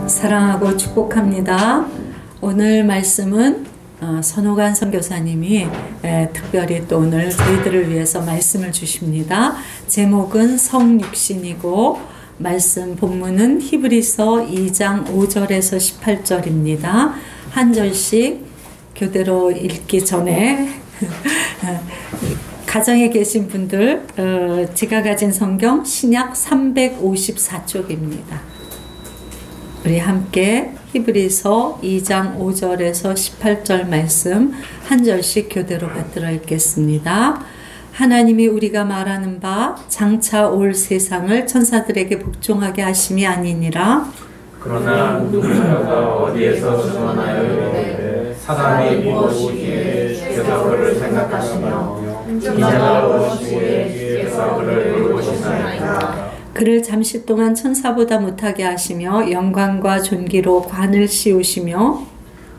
사랑하고 축복합니다. 오늘 말씀은 선호관 선교사님이 특별히 또 오늘 저희들을 위해서 말씀을 주십니다. 제목은 성육신이고 말씀 본문은 히브리서 2장 5절에서 18절입니다. 한 절씩 교대로 읽기 전에 가정에 계신 분들 제가 가진 성경 신약 354쪽입니다. 우리 함께 히브리서 2장 5절에서 18절 말씀 한 절씩 교대로 받들어 읽겠습니다. 하나님이 우리가 말하는 바 장차 올 세상을 천사들에게 복종하게 하심이 아니니라. 그러나 누군가가 어디에서 전하여 이르되 사람이 무엇이기에 주께서 그를 생각하시며 인자가 무엇이기에 주께서 그를 돌보시나이까. 그를 잠시 동안 천사보다 못하게 하시며 영광과 존귀로 관을 씌우시며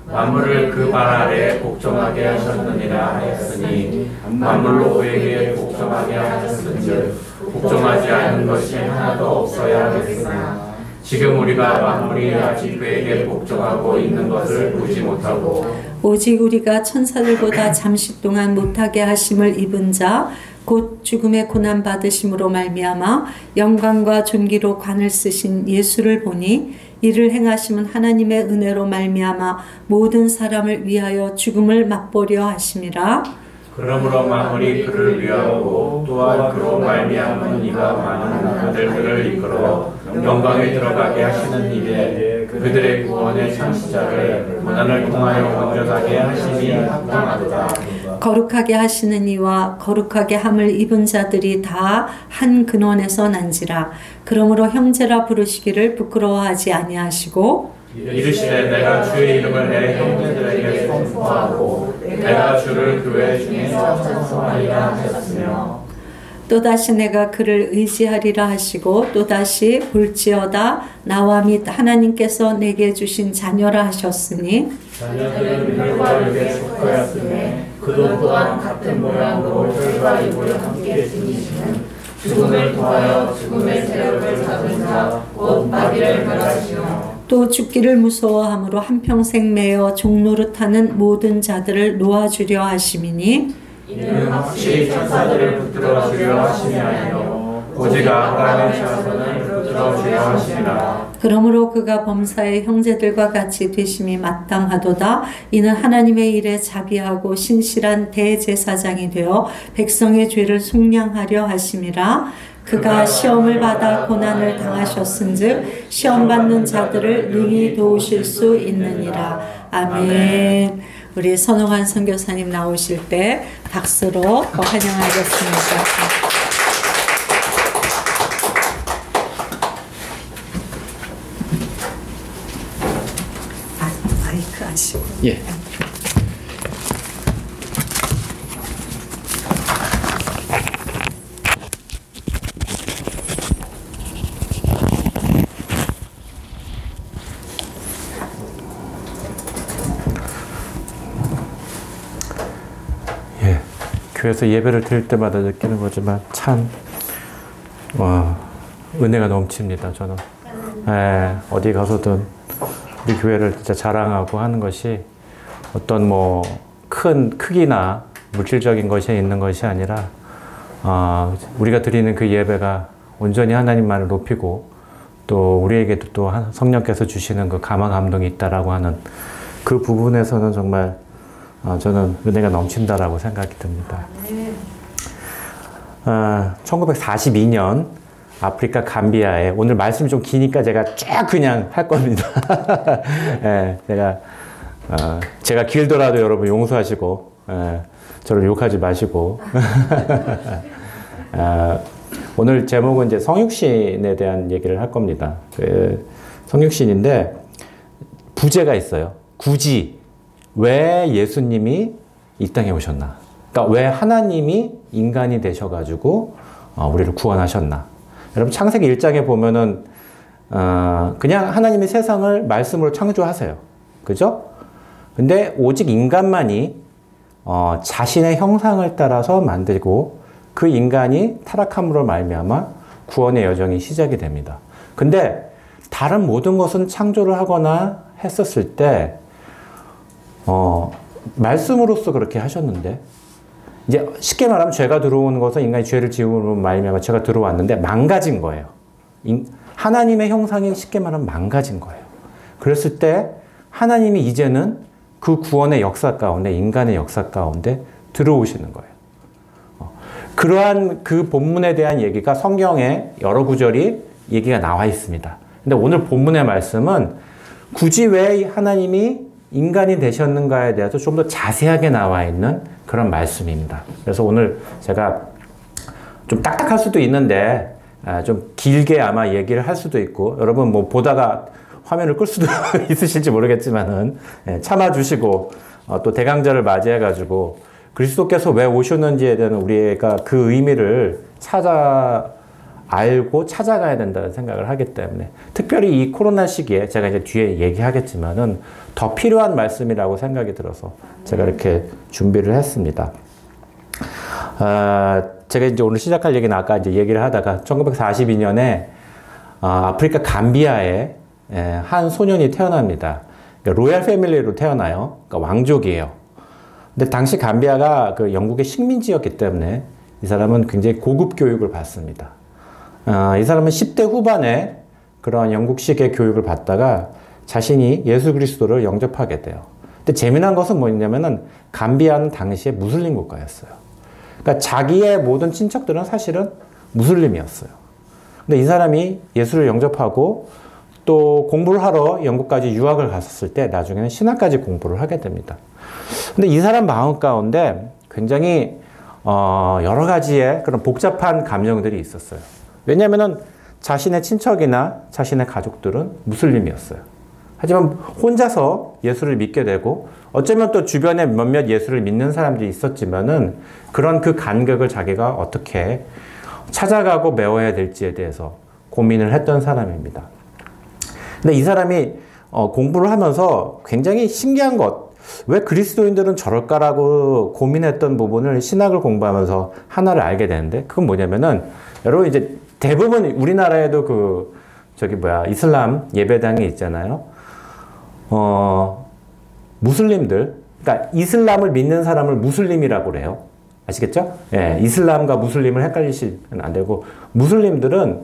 만물을 그 발 아래 복종하게 하셨느니라 하였으니 만물로 그에게 복종하게 하셨은즉 복종하지 않은 것이 하나도 없어야 하겠으나 지금 우리가 만물이 아직 그에게 복종하고 있는 것을 보지 못하고 오직 우리가 천사들보다 잠시 동안 못하게 하심을 입은 자 곧 죽음의 고난 받으심으로 말미암아 영광과 존귀로 관을 쓰신 예수를 보니 이를 행하심은 하나님의 은혜로 말미암아 모든 사람을 위하여 죽음을 맛보려 하심이라. 그러므로 만물이 그를 위하고 또한 그로 말미암은 이가 많은 아들들을 이끌어 영광에 들어가게 하시는 일에 그들의 구원의 창시자를 고난을 통하여 건져가게 하심이 합당하도다. 거룩하게 하시는 이와 거룩하게 함을 입은 자들이 다 한 근원에서 난지라. 그러므로 형제라 부르시기를 부끄러워하지 아니하시고 이르시되 내가 주의 이름을 내 형제들에게 선포하고 내가 주를 교회 중에서 찬송하리라 하셨으며 또다시 내가 그를 의지하리라 하시고 또다시 볼지어다 나와 및 하나님께서 내게 주신 자녀라 하셨으니 자녀들은 혈과 육에 속하였으며 그도 또한 같은 모양으로 혈과 육을 함께 지니시는 죽음을 통하여 죽음의 세력을 잡은 자 곧 마귀를 멸하시며 또 죽기를 무서워함으로 한평생 매어 종노릇하는 모든 자들을 놓아주려 하심이니 이는 확실히 천사들을 붙들어 주려 하심이 아니요 오직 아브라함의 자손을 붙들어 주려 하심이라. 그러므로 그가 범사의 형제들과 같이 되심이 마땅하도다. 이는 하나님의 일에 자비하고 신실한 대제사장이 되어 백성의 죄를 속량하려 하심이라. 그가 시험을 받아 고난을 당하셨은즉 시험 받는 자들을 능히 도우실 수 있느니라. 아멘. 우리 선호관 선교사님 나오실 때 박수로 환영하겠습니다. 마이크 아시고. 예. 교회에서 예배를 드릴 때마다 느끼는 거지만 참 은혜가 넘칩니다. 저는 어디 가서든 우리 교회를 진짜 자랑하고 하는 것이 어떤 큰 크기나 물질적인 것이 있는 것이 아니라 우리가 드리는 그 예배가 온전히 하나님만을 높이고 또 우리에게도 또 성령께서 주시는 그 감화 감동이 있다라고 하는 그 부분에서는 정말 저는 은혜가 넘친다라고 생각이 듭니다. 1942년 아프리카 감비아에 오늘 말씀이 좀 기니까 제가 쫙 그냥 할 겁니다. 예, 제가 길더라도 여러분 용서하시고 저를 욕하지 마시고 오늘 제목은 이제 성육신에 대한 얘기를 할 겁니다. 성육신인데 부제가 있어요. 굳이 왜 예수님이 이 땅에 오셨나? 그러니까 왜 하나님이 인간이 되셔가지고 우리를 구원하셨나? 여러분 창세기 1장에 보면은 그냥 하나님이 세상을 말씀으로 창조하세요. 그죠? 근데 오직 인간만이 자신의 형상을 따라서 만들고 그 인간이 타락함으로 말미암아 구원의 여정이 시작이 됩니다. 근데 다른 모든 것은 창조를 하거나 했었을 때, 말씀으로서 그렇게 하셨는데, 이제 쉽게 말하면 죄가 들어오는 것은 인간이 죄를 지음으로 말미암아 죄가 들어왔는데 망가진 거예요. 하나님의 형상이 쉽게 말하면 망가진 거예요. 그랬을 때 하나님이 이제는 그 구원의 역사 가운데, 인간의 역사 가운데 들어오시는 거예요. 그러한 그 본문에 대한 얘기가 성경에 여러 구절이 얘기가 나와 있습니다. 근데 오늘 본문의 말씀은 굳이 왜 하나님이 인간이 되셨는가에 대해서 좀 더 자세하게 나와 있는 그런 말씀입니다. 그래서 오늘 제가 좀 딱딱할 수도 있는데 좀 길게 아마 얘기를 할 수도 있고, 여러분 뭐 보다가 화면을 끌 수도 있으실지 모르겠지만은 참아주시고 또 대강절을 맞이해가지고 그리스도께서 왜 오셨는지에 대한 우리가 그 의미를 알고 찾아가야 된다는 생각을 하기 때문에, 특별히 이 코로나 시기에 제가 이제 뒤에 얘기하겠지만은 더 필요한 말씀이라고 생각이 들어서 제가 이렇게 준비를 했습니다. 제가 이제 오늘 시작할 얘기는 아까 이제 얘기를 하다가 1942년에 아프리카 감비아에 한 소년이 태어납니다. 그러니까 로얄 패밀리로 태어나요. 그러니까 왕족이에요. 근데 당시 감비아가 그 영국의 식민지였기 때문에 이 사람은 굉장히 고급 교육을 받습니다. 이 사람은 10대 후반에 그런 영국식의 교육을 받다가 자신이 예수 그리스도를 영접하게 돼요. 근데 재미난 것은 뭐냐면은 감비아는 당시에 무슬림 국가였어요. 그러니까 자기의 모든 친척들은 사실은 무슬림이었어요. 근데 이 사람이 예수를 영접하고 또 공부를 하러 영국까지 유학을 갔었을 때 나중에는 신학까지 공부를 하게 됩니다. 근데 이 사람 마음 가운데 굉장히 여러 가지의 그런 복잡한 감정들이 있었어요. 왜냐하면은 자신의 친척이나 자신의 가족들은 무슬림이었어요. 하지만 혼자서 예수를 믿게 되고, 어쩌면 또 주변에 몇몇 예수를 믿는 사람들이 있었지만은 그런 그 간격을 자기가 어떻게 찾아가고 메워야 될지에 대해서 고민을 했던 사람입니다. 근데 이 사람이 공부를 하면서 굉장히 신기한 것, 왜 그리스도인들은 저럴까라고 고민했던 부분을 신학을 공부하면서 하나를 알게 되는데, 그건 뭐냐면은, 여러분 이제 대부분 우리나라에도 이슬람 예배당이 있잖아요. 무슬림들, 그러니까 이슬람을 믿는 사람을 무슬림이라고 그래요. 아시겠죠? 예, 이슬람과 무슬림을 헷갈리시면 안 되고, 무슬림들은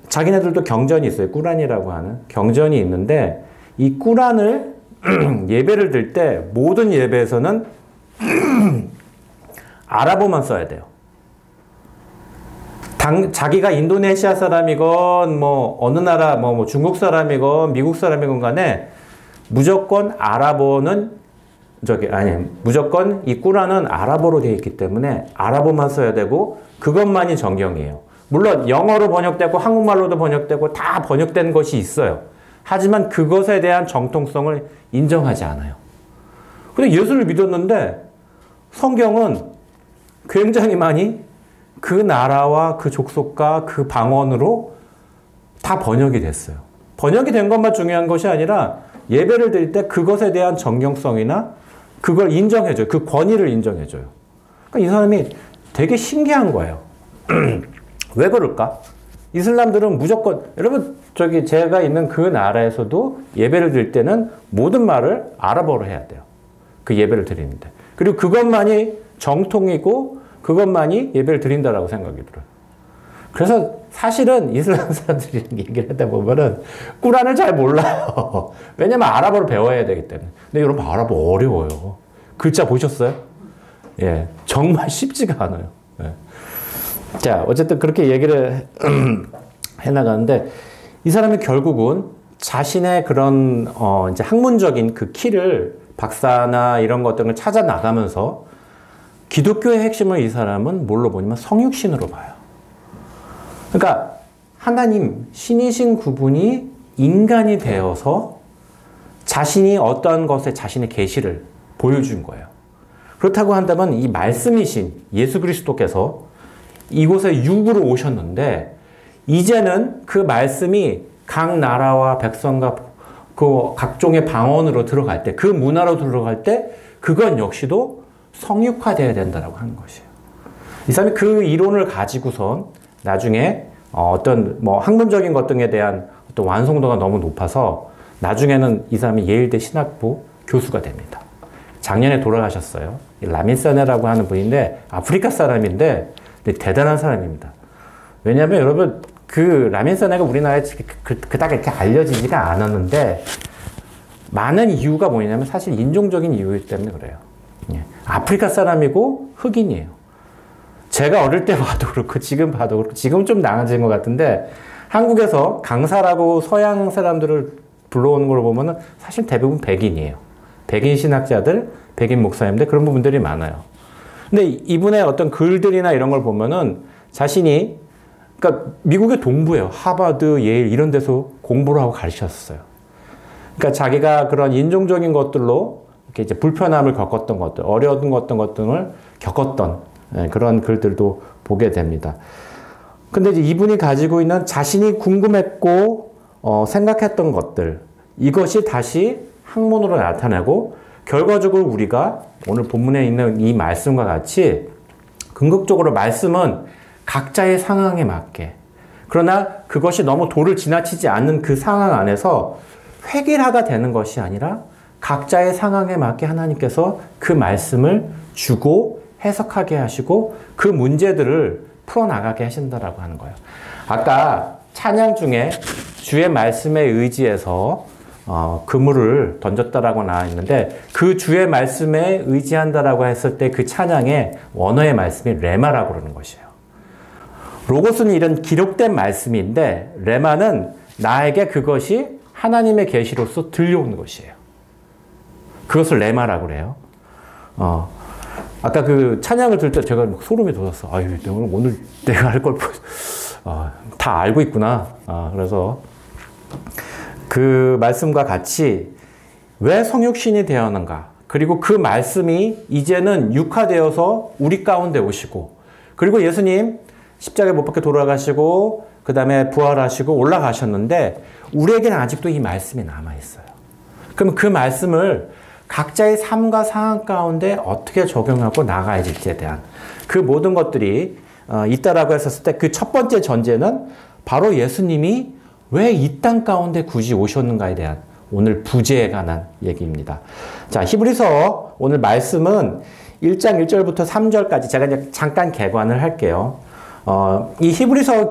자기네들도 경전이 있어요. 꾸란이라고 하는 경전이 있는데, 이 꾸란을 예배를 드릴 때 모든 예배에서는 아랍어만 써야 돼요. 자기가 인도네시아 사람이건 뭐 어느 나라 뭐 중국 사람이건 미국 사람이건 간에 무조건 아랍어는 무조건 이 꾸란은 아랍어로 되어 있기 때문에 아랍어만 써야 되고, 그것만이 정경이에요. 물론 영어로 번역되고 한국말로도 번역되고 다 번역된 것이 있어요. 하지만 그것에 대한 정통성을 인정하지 않아요. 근데 예수를 믿었는데 성경은 굉장히 많이 그 나라와 그 족속과 그 방언으로 다 번역이 됐어요. 번역이 된 것만 중요한 것이 아니라 예배를 드릴 때 그것에 대한 정경성이나 그걸 인정해줘요. 그 권위를 인정해줘요. 그러니까 이 사람이 되게 신기한 거예요. 왜 그럴까? 이슬람들은 무조건, 여러분, 제가 있는 그 나라에서도 예배를 드릴 때는 모든 말을 아랍어로 해야 돼요. 그 예배를 드리는데. 그리고 그것만이 정통이고 그것만이 예배를 드린다라고 생각이 들어요. 그래서 사실은 이슬람 사람들이 얘기를 하다 보면은 꾸란을 잘 몰라요. 왜냐면 아랍어를 배워야 되기 때문에. 근데 여러분, 아랍어 어려워요. 글자 보셨어요? 예, 정말 쉽지가 않아요. 예. 자, 어쨌든 그렇게 얘기를 해나가는데, 이 사람이 결국은 자신의 그런, 이제 학문적인 그 키를, 박사나 이런 것들을 찾아 나가면서 기독교의 핵심을 이 사람은 뭘로 보냐면 성육신으로 봐요. 그러니까 하나님, 신이신 그분이 인간이 되어서 자신이 어떤 것에 자신의 계시를 보여준 거예요. 그렇다고 한다면 이 말씀이신 예수 그리스도께서 이곳에 육으로 오셨는데, 이제는 그 말씀이 각 나라와 백성과 그 각종의 방언으로 들어갈 때, 그 문화로 들어갈 때, 그건 역시도 성육화되어야 된다라고 하는 것이에요. 이 사람이 그 이론을 가지고선 나중에 어떤 뭐 학문적인 것 등에 대한 어떤 완성도가 너무 높아서 나중에는 이 사람이 예일대 신학부 교수가 됩니다. 작년에 돌아가셨어요. 라민 사네라고 하는 분인데 아프리카 사람인데 대단한 사람입니다. 왜냐하면 여러분 그 라민 사네가 우리나라에 그닥 이렇게 알려지지가 않았는데 많은 이유가 뭐냐면 사실 인종적인 이유 때문에 그래요. 아프리카 사람이고 흑인이에요. 제가 어릴 때 봐도 그렇고 지금 봐도 그렇고 지금 좀 나아진 것 같은데 한국에서 강사라고 서양 사람들을 불러오는 걸 보면은 사실 대부분 백인이에요. 백인 신학자들, 백인 목사님들 그런 부분들이 많아요. 근데 이분의 어떤 글들이나 이런 걸 보면은 자신이 그러니까 미국의 동부예요. 하버드, 예일 이런 데서 공부를 하고 가르쳤어요. 그러니까 자기가 그런 인종적인 것들로 이렇게 이제 불편함을 겪었던 것들, 어려운 것들을 겪었던 그런 글들도 보게 됩니다. 근데 이제 이분이 가지고 있는 자신이 궁금했고 생각했던 것들 이것이 다시 학문으로 나타나고 결과적으로 우리가 오늘 본문에 있는 이 말씀과 같이 궁극적으로 말씀은 각자의 상황에 맞게 그러나 그것이 너무 도를 지나치지 않는 그 상황 안에서 획일화가 되는 것이 아니라 각자의 상황에 맞게 하나님께서 그 말씀을 주고 해석하게 하시고 그 문제들을 풀어나가게 하신다라고 하는 거예요. 아까 찬양 중에 주의 말씀에 의지해서 그물을 던졌다라고 나와 있는데 그 주의 말씀에 의지한다라고 했을 때 그 찬양의 원어의 말씀이 레마라고 그러는 것이에요. 로고스는 이런 기록된 말씀인데 레마는 나에게 그것이 하나님의 계시로서 들려오는 것이에요. 그것을 레마라고 그래요. 아까 그 찬양을 들 때 제가 막 소름이 돋았어. 아유, 오늘 내가 할 걸 다 알고 있구나. 그래서 그 말씀과 같이 왜 성육신이 되었는가? 그리고 그 말씀이 이제는 육화되어서 우리 가운데 오시고 그리고 예수님 십자가에 못 박혀 돌아가시고 그 다음에 부활하시고 올라가셨는데 우리에게는 아직도 이 말씀이 남아있어요. 그럼 그 말씀을 각자의 삶과 상황 가운데 어떻게 적용하고 나가야 될지에 대한 그 모든 것들이 있다라고 했었을 때 그 첫 번째 전제는 바로 예수님이 왜 이 땅 가운데 굳이 오셨는가에 대한 오늘 부제에 관한 얘기입니다. 자, 히브리서 오늘 말씀은 1장 1절부터 3절까지 제가 이제 잠깐 개관을 할게요. 이 히브리서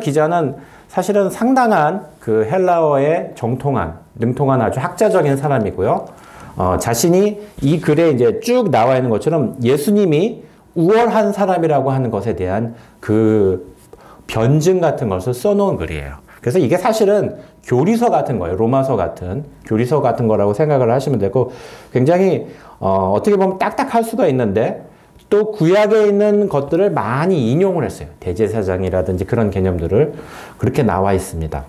기자는 사실은 상당한 그 헬라어에 능통한 아주 학자적인 사람이고요. 자신이 이 글에 이제 쭉 나와 있는 것처럼 예수님이 우월한 사람이라고 하는 것에 대한 그 변증 같은 것을 써놓은 글이에요. 그래서 이게 사실은 교리서 같은 거예요. 로마서 같은 교리서 같은 거라고 생각을 하시면 되고 굉장히 어떻게 보면 딱딱할 수가 있는데 또 구약에 있는 것들을 많이 인용을 했어요. 대제사장이라든지 그런 개념들을 그렇게 나와 있습니다.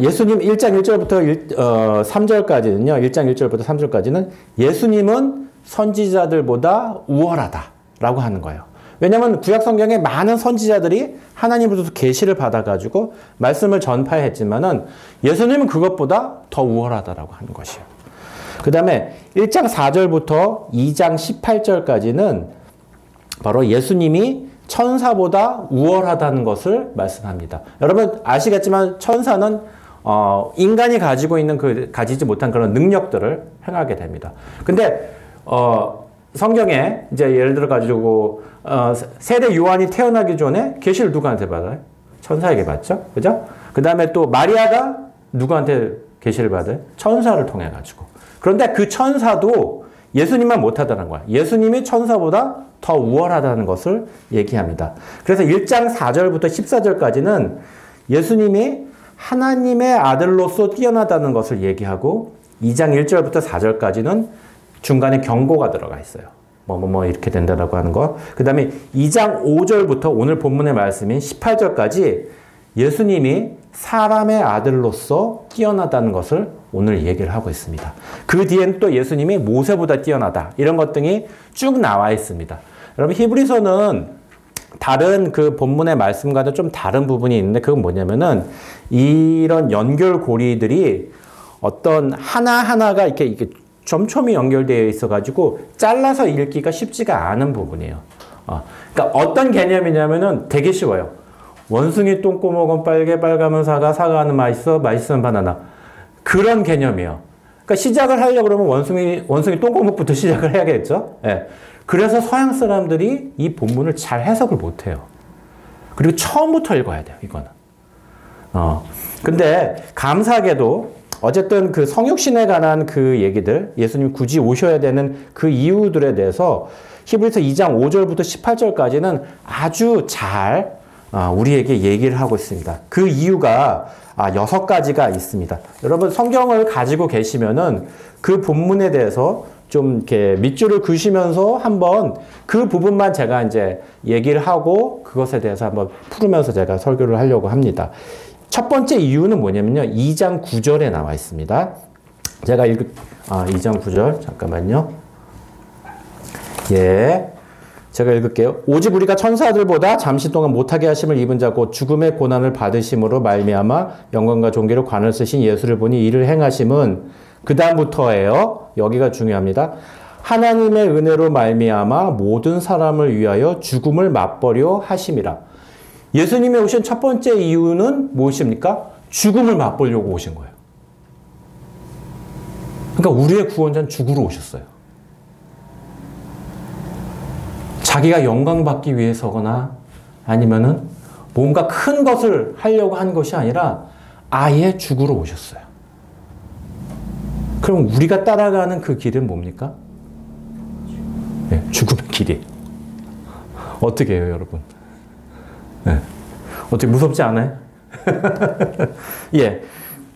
예수님 1장 1절부터 3절까지는요. 1장 1절부터 3절까지는 예수님은 선지자들보다 우월하다라고 하는 거예요. 왜냐하면 구약 성경에 많은 선지자들이 하나님으로부터 계시를 받아가지고 말씀을 전파했지만은 예수님은 그것보다 더 우월하다라고 하는 것이에요. 그 다음에 1장 4절부터 2장 18절까지는 바로 예수님이 천사보다 우월하다는 것을 말씀합니다. 여러분 아시겠지만 천사는 인간이 가지지 못한 그런 능력들을 행하게 됩니다. 근데 성경에 이제 예를 들어 가지고 세례 요한이 태어나기 전에 계시를 누구한테 받아요? 천사에게 받죠, 그죠? 그 다음에 또 마리아가 누구한테 계시를 받아요? 천사를 통해 가지고. 그런데 그 천사도 예수님만 못하다는 거야. 예수님이 천사보다 더 우월하다는 것을 얘기합니다. 그래서 1장 4절부터 14절까지는 예수님이 하나님의 아들로서 뛰어나다는 것을 얘기하고 2장 1절부터 4절까지는 중간에 경고가 들어가 있어요. 이렇게 된다라고 하는 거. 그 다음에 2장 5절부터 오늘 본문의 말씀인 18절까지 예수님이 사람의 아들로서 뛰어나다는 것을 오늘 얘기를 하고 있습니다. 그 뒤에는 또 예수님이 모세보다 뛰어나다. 이런 것들이 쭉 나와 있습니다. 여러분 히브리서는 다른 그 본문의 말씀과는 좀 다른 부분이 있는데 그건 뭐냐면은 이런 연결고리들이 어떤 하나하나가 이렇게 촘촘히 연결되어 있어가지고 잘라서 읽기가 쉽지가 않은 부분이에요. 그러니까 어떤 개념이냐면은 되게 쉬워요. 원숭이 똥구멍은 빨개, 빨가면 사과, 사과는 맛있어, 맛있으면 바나나. 그런 개념이에요. 그러니까 시작을 하려고 그러면 원숭이 똥구멍부터 시작을 해야겠죠? 예. 그래서 서양 사람들이 이 본문을 잘 해석을 못해요. 그리고 처음부터 읽어야 돼요, 이거는. 근데 감사하게도 어쨌든 그 성육신에 관한 그 얘기들, 예수님 굳이 오셔야 되는 그 이유들에 대해서 히브리서 2장 5절부터 18절까지는 아주 잘 우리에게 얘기를 하고 있습니다. 그 이유가 6가지가 있습니다. 여러분 성경을 가지고 계시면은 그 본문에 대해서 좀 이렇게 밑줄을 그으시면서 한번 그 부분만 제가 이제 얘기를 하고 그것에 대해서 한번 풀으면서 제가 설교를 하려고 합니다. 첫 번째 이유는 뭐냐면요. 2장 9절에 나와 있습니다. 제가 2장 9절 잠깐만요. 예. 제가 읽을게요. 오직 우리가 천사들보다 잠시 동안 못하게 하심을 입은 자 곧 죽음의 고난을 받으심으로 말미암아 영광과 존귀로 관을 쓰신 예수를 보니 이를 행하심은 그 다음부터예요. 여기가 중요합니다. 하나님의 은혜로 말미암아 모든 사람을 위하여 죽음을 맛보려 하심이라. 예수님이 오신 첫 번째 이유는 무엇입니까? 죽음을 맛보려고 오신 거예요. 그러니까 우리의 구원자는 죽으러 오셨어요. 자기가 영광받기 위해서거나 아니면은 뭔가 큰 것을 하려고 한 것이 아니라 아예 죽으러 오셨어요. 그럼 우리가 따라가는 그 길은 뭡니까? 네, 죽음의 길이. 어떻게 해요, 여러분? 네. 어떻게 무섭지 않아요? 예.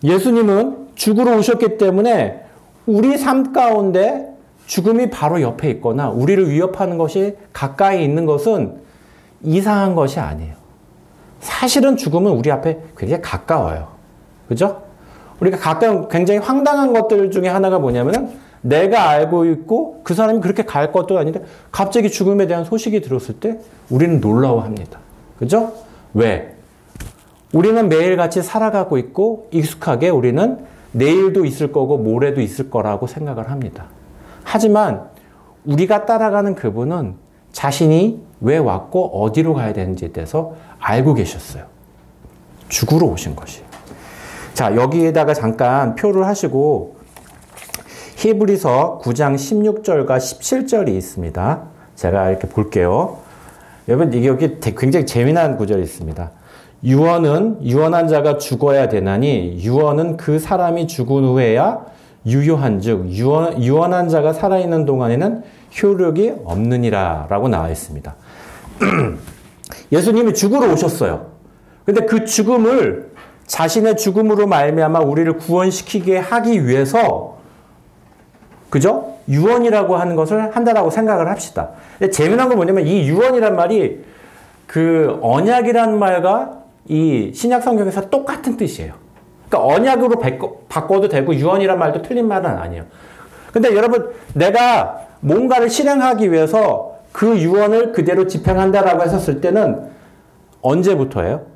예수님은 죽으러 오셨기 때문에 우리 삶 가운데 죽음이 바로 옆에 있거나 우리를 위협하는 것이 가까이 있는 것은 이상한 것이 아니에요. 사실은 죽음은 우리 앞에 굉장히 가까워요. 그죠? 우리가 가까운 굉장히 황당한 것들 중에 하나가 뭐냐면은 내가 알고 있고 그 사람이 그렇게 갈 것도 아닌데 갑자기 죽음에 대한 소식이 들었을 때 우리는 놀라워합니다. 그죠? 왜? 우리는 매일같이 살아가고 있고 익숙하게 우리는 내일도 있을 거고 모레도 있을 거라고 생각을 합니다. 하지만 우리가 따라가는 그분은 자신이 왜 왔고 어디로 가야 되는지에 대해서 알고 계셨어요. 죽으러 오신 것이에요. 자, 여기에다가 잠깐 표를 하시고 히브리서 9장 16절과 17절이 있습니다. 제가 이렇게 볼게요. 여러분, 이게 여기 굉장히 재미난 구절이 있습니다. 유언한 자가 죽어야 되나니 유언은 그 사람이 죽은 후에야 유효한즉 유언한 자가 살아있는 동안에는 효력이 없느니라 라고 나와 있습니다. 예수님이 죽으러 오셨어요. 근데 그 죽음을 자신의 죽음으로 말미암아 우리를 구원시키게 하기 위해서 그죠? 유언이라고 하는 것을 한다라고 생각을 합시다. 근데 재미난 건 뭐냐면 이 유언이란 말이 그 언약이란 말과 이 신약 성경에서 똑같은 뜻이에요. 그러니까 언약으로 바꿔도 되고 유언이란 말도 틀린 말은 아니에요. 근데 여러분 내가 뭔가를 실행하기 위해서 그 유언을 그대로 집행한다라고 했었을 때는 언제부터예요?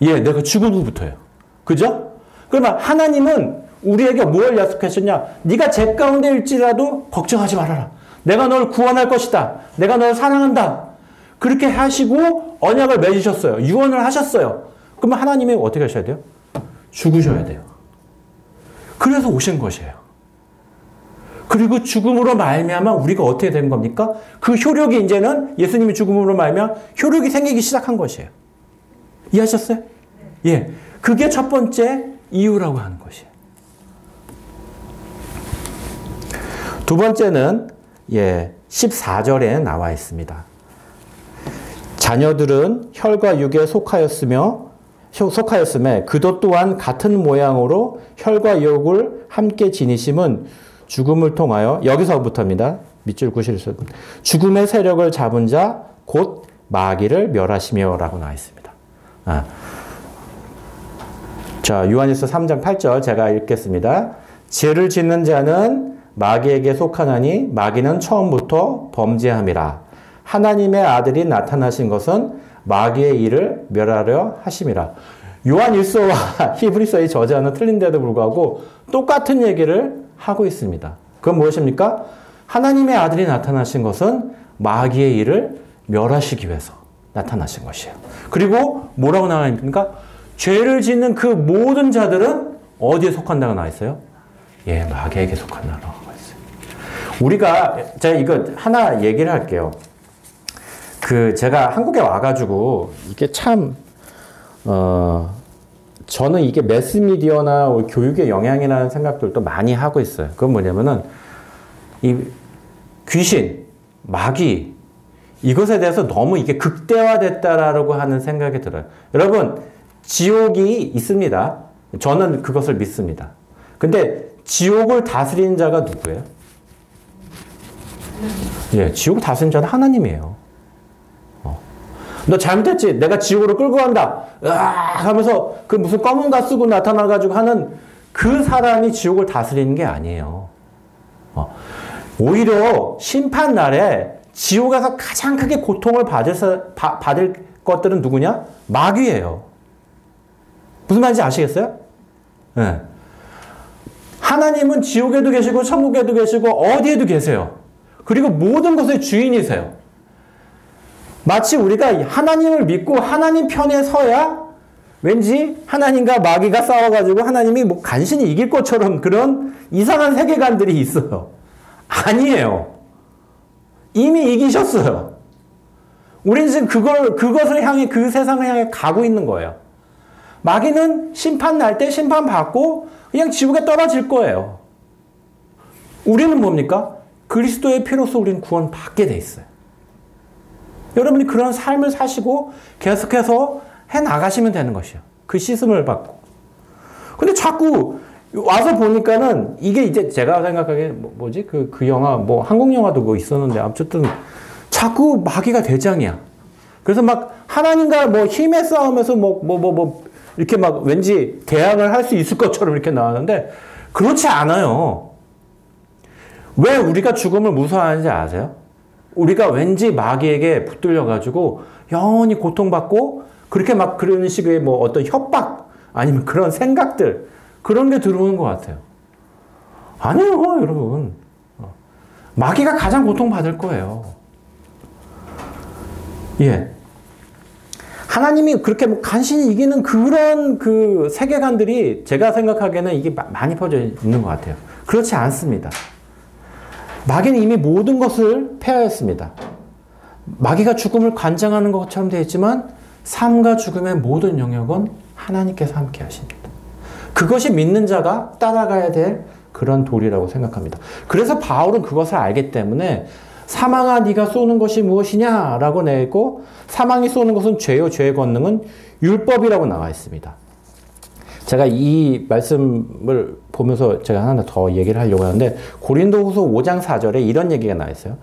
예, 내가 죽은 후부터예요. 그죠? 그러면 하나님은 우리에게 뭘 약속하셨냐? 네가 죄 가운데 일지라도 걱정하지 말아라. 내가 널 구원할 것이다. 내가 널 사랑한다. 그렇게 하시고 언약을 맺으셨어요. 유언을 하셨어요. 그러면 하나님이 어떻게 하셔야 돼요? 죽으셔야 돼요. 그래서 오신 것이에요. 그리고 죽음으로 말미암아 우리가 어떻게 된 겁니까? 그 효력이 이제는 예수님이 죽음으로 말미암아 효력이 생기기 시작한 것이에요. 이해하셨어요? 예, 그게 첫 번째 이유라고 하는 것이에요. 두 번째는 14절에 나와 있습니다. 자녀들은 혈과 육에 속하였음에 그도 또한 같은 모양으로 혈과 육을 함께 지니심은 죽음을 통하여 여기서부터입니다. 밑줄 구실수 죽음의 세력을 잡은 자 곧 마귀를 멸하시며 라고 나와 있습니다. 자, 요한일서 3장 8절 제가 읽겠습니다. 죄를 짓는 자는 마귀에게 속하나니 마귀는 처음부터 범죄함이라. 하나님의 아들이 나타나신 것은 마귀의 일을 멸하려 하심이라. 요한일서와 히브리서의 저자는 틀린데도 불구하고 똑같은 얘기를 하고 있습니다. 그건 무엇입니까? 하나님의 아들이 나타나신 것은 마귀의 일을 멸하시기 위해서. 나타나신 것이에요. 그리고 뭐라고 나와 있습니까? 죄를 짓는 그 모든 자들은 어디에 속한다고 나와 있어요? 예, 마귀에게 속한다고 나와 있어요. 우리가, 제가 이거 하나 얘기를 할게요. 제가 한국에 와가지고, 이게 참, 저는 이게 매스미디어나 교육의 영향이라는 생각들도 많이 하고 있어요. 그건 뭐냐면은, 이 귀신, 마귀, 이것에 대해서 너무 이게 극대화됐다라고 하는 생각이 들어요. 여러분, 지옥이 있습니다. 저는 그것을 믿습니다. 근데 지옥을 다스리는 자가 누구예요? 예, 지옥을 다스리는 자는 하나님이에요. 너 잘못했지? 내가 지옥으로 끌고 간다. 으악! 하면서 그 무슨 검은 가 쓰고 나타나가지고 하는 그 사람이 지옥을 다스리는 게 아니에요. 오히려 심판 날에 지옥에서 가장 크게 고통을 받을 것들은 누구냐? 마귀예요. 무슨 말인지 아시겠어요? 네. 하나님은 지옥에도 계시고 천국에도 계시고 어디에도 계세요. 그리고 모든 것의 주인이세요. 마치 우리가 하나님을 믿고 하나님 편에 서야 왠지 하나님과 마귀가 싸워가지고 하나님이 뭐 간신히 이길 것처럼 그런 이상한 세계관들이 있어요. 아니에요. 이미 이기셨어요. 우리는 지금 그것을 향해, 그 세상을 향해 가고 있는 거예요. 마귀는 심판 날 때 심판 받고 그냥 지옥에 떨어질 거예요. 우리는 뭡니까? 그리스도의 피로써 우리는 구원 받게 돼 있어요. 여러분이 그런 삶을 사시고 계속해서 해 나가시면 되는 것이에요. 그 씻음을 받고. 근데 자꾸 와서 보니까는 이게 이제 제가 생각하기에 뭐지? 그 영화, 뭐 한국 영화도 뭐 있었는데 어쨌든 자꾸 마귀가 대장이야. 그래서 막 하나님과 뭐 힘의 싸움에서 이렇게 막 왠지 대항을 할 수 있을 것처럼 이렇게 나왔는데 그렇지 않아요. 왜 우리가 죽음을 무서워하는지 아세요? 우리가 왠지 마귀에게 붙들려가지고 영원히 고통받고 그렇게 막 그런 식의 뭐 어떤 협박 아니면 그런 생각들 그런 게 들어오는 것 같아요. 아니요, 여러분. 마귀가 가장 고통받을 거예요. 예. 하나님이 그렇게 뭐 간신히 이기는 그런 그 세계관들이 제가 생각하기에는 이게 많이 퍼져 있는 것 같아요. 그렇지 않습니다. 마귀는 이미 모든 것을 패하였습니다. 마귀가 죽음을 관장하는 것처럼 되어 있지만 삶과 죽음의 모든 영역은 하나님께서 함께 하십니다. 그것이 믿는 자가 따라가야 될 그런 도리라고 생각합니다. 그래서 바울은 그것을 알기 때문에 사망아 네가 쏘는 것이 무엇이냐라고 내고 사망이 쏘는 것은 죄요 죄의 권능은 율법이라고 나와 있습니다. 제가 이 말씀을 보면서 제가 하나 더 얘기를 하려고 하는데 고린도후서 5장 4절에 이런 얘기가 나와 있어요.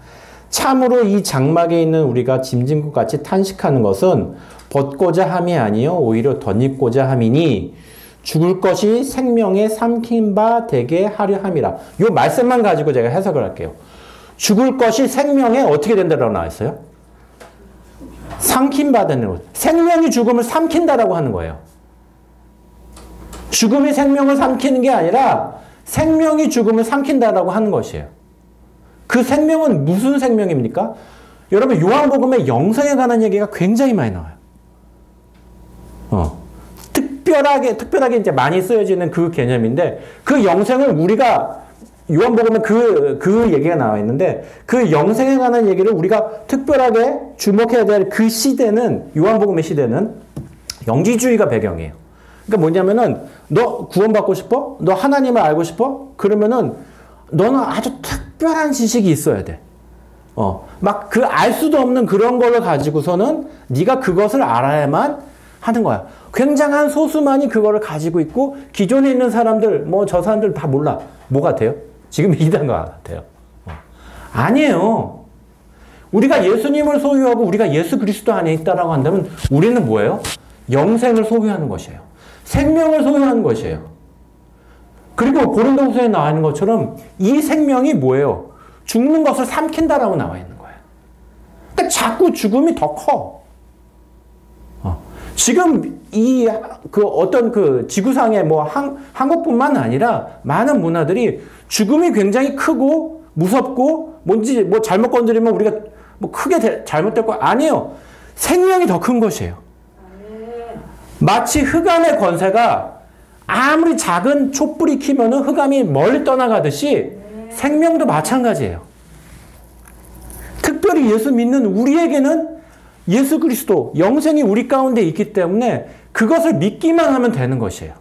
참으로 이 장막에 있는 우리가 짐진 것 같이 탄식하는 것은 벗고자 함이 아니요 오히려 덧입고자 함이니 죽을 것이 생명에 삼킨 바 되게 하려 함이라. 이 말씀만 가지고 제가 해석을 할게요. 죽을 것이 생명에 어떻게 된다라고 나와 있어요? 삼킨 바 되는 것. 생명이 죽음을 삼킨다라고 하는 거예요. 죽음이 생명을 삼키는 게 아니라 생명이 죽음을 삼킨다라고 하는 것이에요. 그 생명은 무슨 생명입니까? 여러분 요한복음에 영생에 관한 얘기가 굉장히 많이 나와요. 특별하게 이제 많이 쓰여지는 그 개념인데 그 영생을 우리가 요한복음에 그 얘기가 나와 있는데 그 영생에 관한 얘기를 우리가 특별하게 주목해야 될 그 시대는 요한복음의 시대는 영지주의가 배경이에요. 그러니까 뭐냐면은 너 구원받고 싶어? 너 하나님을 알고 싶어? 그러면은 너는 아주 특별한 지식이 있어야 돼. 막 그 알 수도 없는 그런 거를 가지고서는 네가 그것을 알아야만 하는 거야. 굉장한 소수만이 그거를 가지고 있고 기존에 있는 사람들 뭐 저 사람들 다 몰라. 뭐 같아요? 지금 이단 것 같아요. 아니에요. 우리가 예수님을 소유하고 우리가 예수 그리스도 안에 있다라고 한다면 우리는 뭐예요? 영생을 소유하는 것이에요. 생명을 소유하는 것이에요. 그리고 고린도후서에 나와 있는 것처럼 이 생명이 뭐예요? 죽는 것을 삼킨다라고 나와 있는 거예요. 그러니까 자꾸 죽음이 더 커. 지금 어떤 지구상의 뭐 한국뿐만 아니라 많은 문화들이 죽음이 굉장히 크고 무섭고 뭔지 뭐 잘못 건드리면 우리가 뭐 크게 잘못될 거 아니에요. 생명이 더 큰 것이에요. 마치 흑암의 권세가 아무리 작은 촛불이 켜면은 흑암이 멀리 떠나가듯이 생명도 마찬가지예요. 특별히 예수 믿는 우리에게는 예수 그리스도, 영생이 우리 가운데 있기 때문에 그것을 믿기만 하면 되는 것이에요.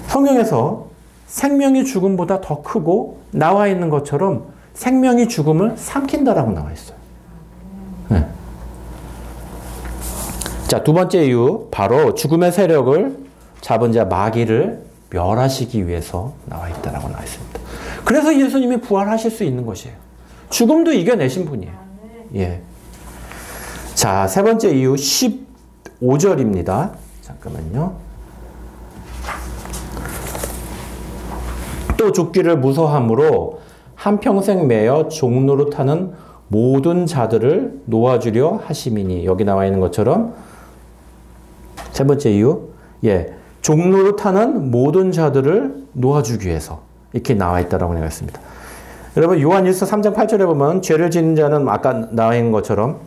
성경에서 생명이 죽음보다 더 크고 나와 있는 것처럼 생명이 죽음을 삼킨다라고 나와 있어요. 네. 자, 두 번째 이유, 바로 죽음의 세력을 잡은 자 마귀를 멸하시기 위해서 나와 있다라고 나와 있습니다. 그래서 예수님이 부활하실 수 있는 것이에요. 죽음도 이겨내신 분이에요. 예. 자, 세 번째 이유 15절입니다. 잠깐만요. 또 죽기를 무서함으로 한평생 매여 종노릇하는 모든 자들을 놓아주려 하심이니. 여기 나와 있는 것처럼 세 번째 이유, 예, 종노릇하는 모든 자들을 놓아주기 위해서 이렇게 나와 있다라고 나와 있습니다. 여러분 요한일서 3장 8절에 보면 죄를 짓는 자는 아까 나와 있는 것처럼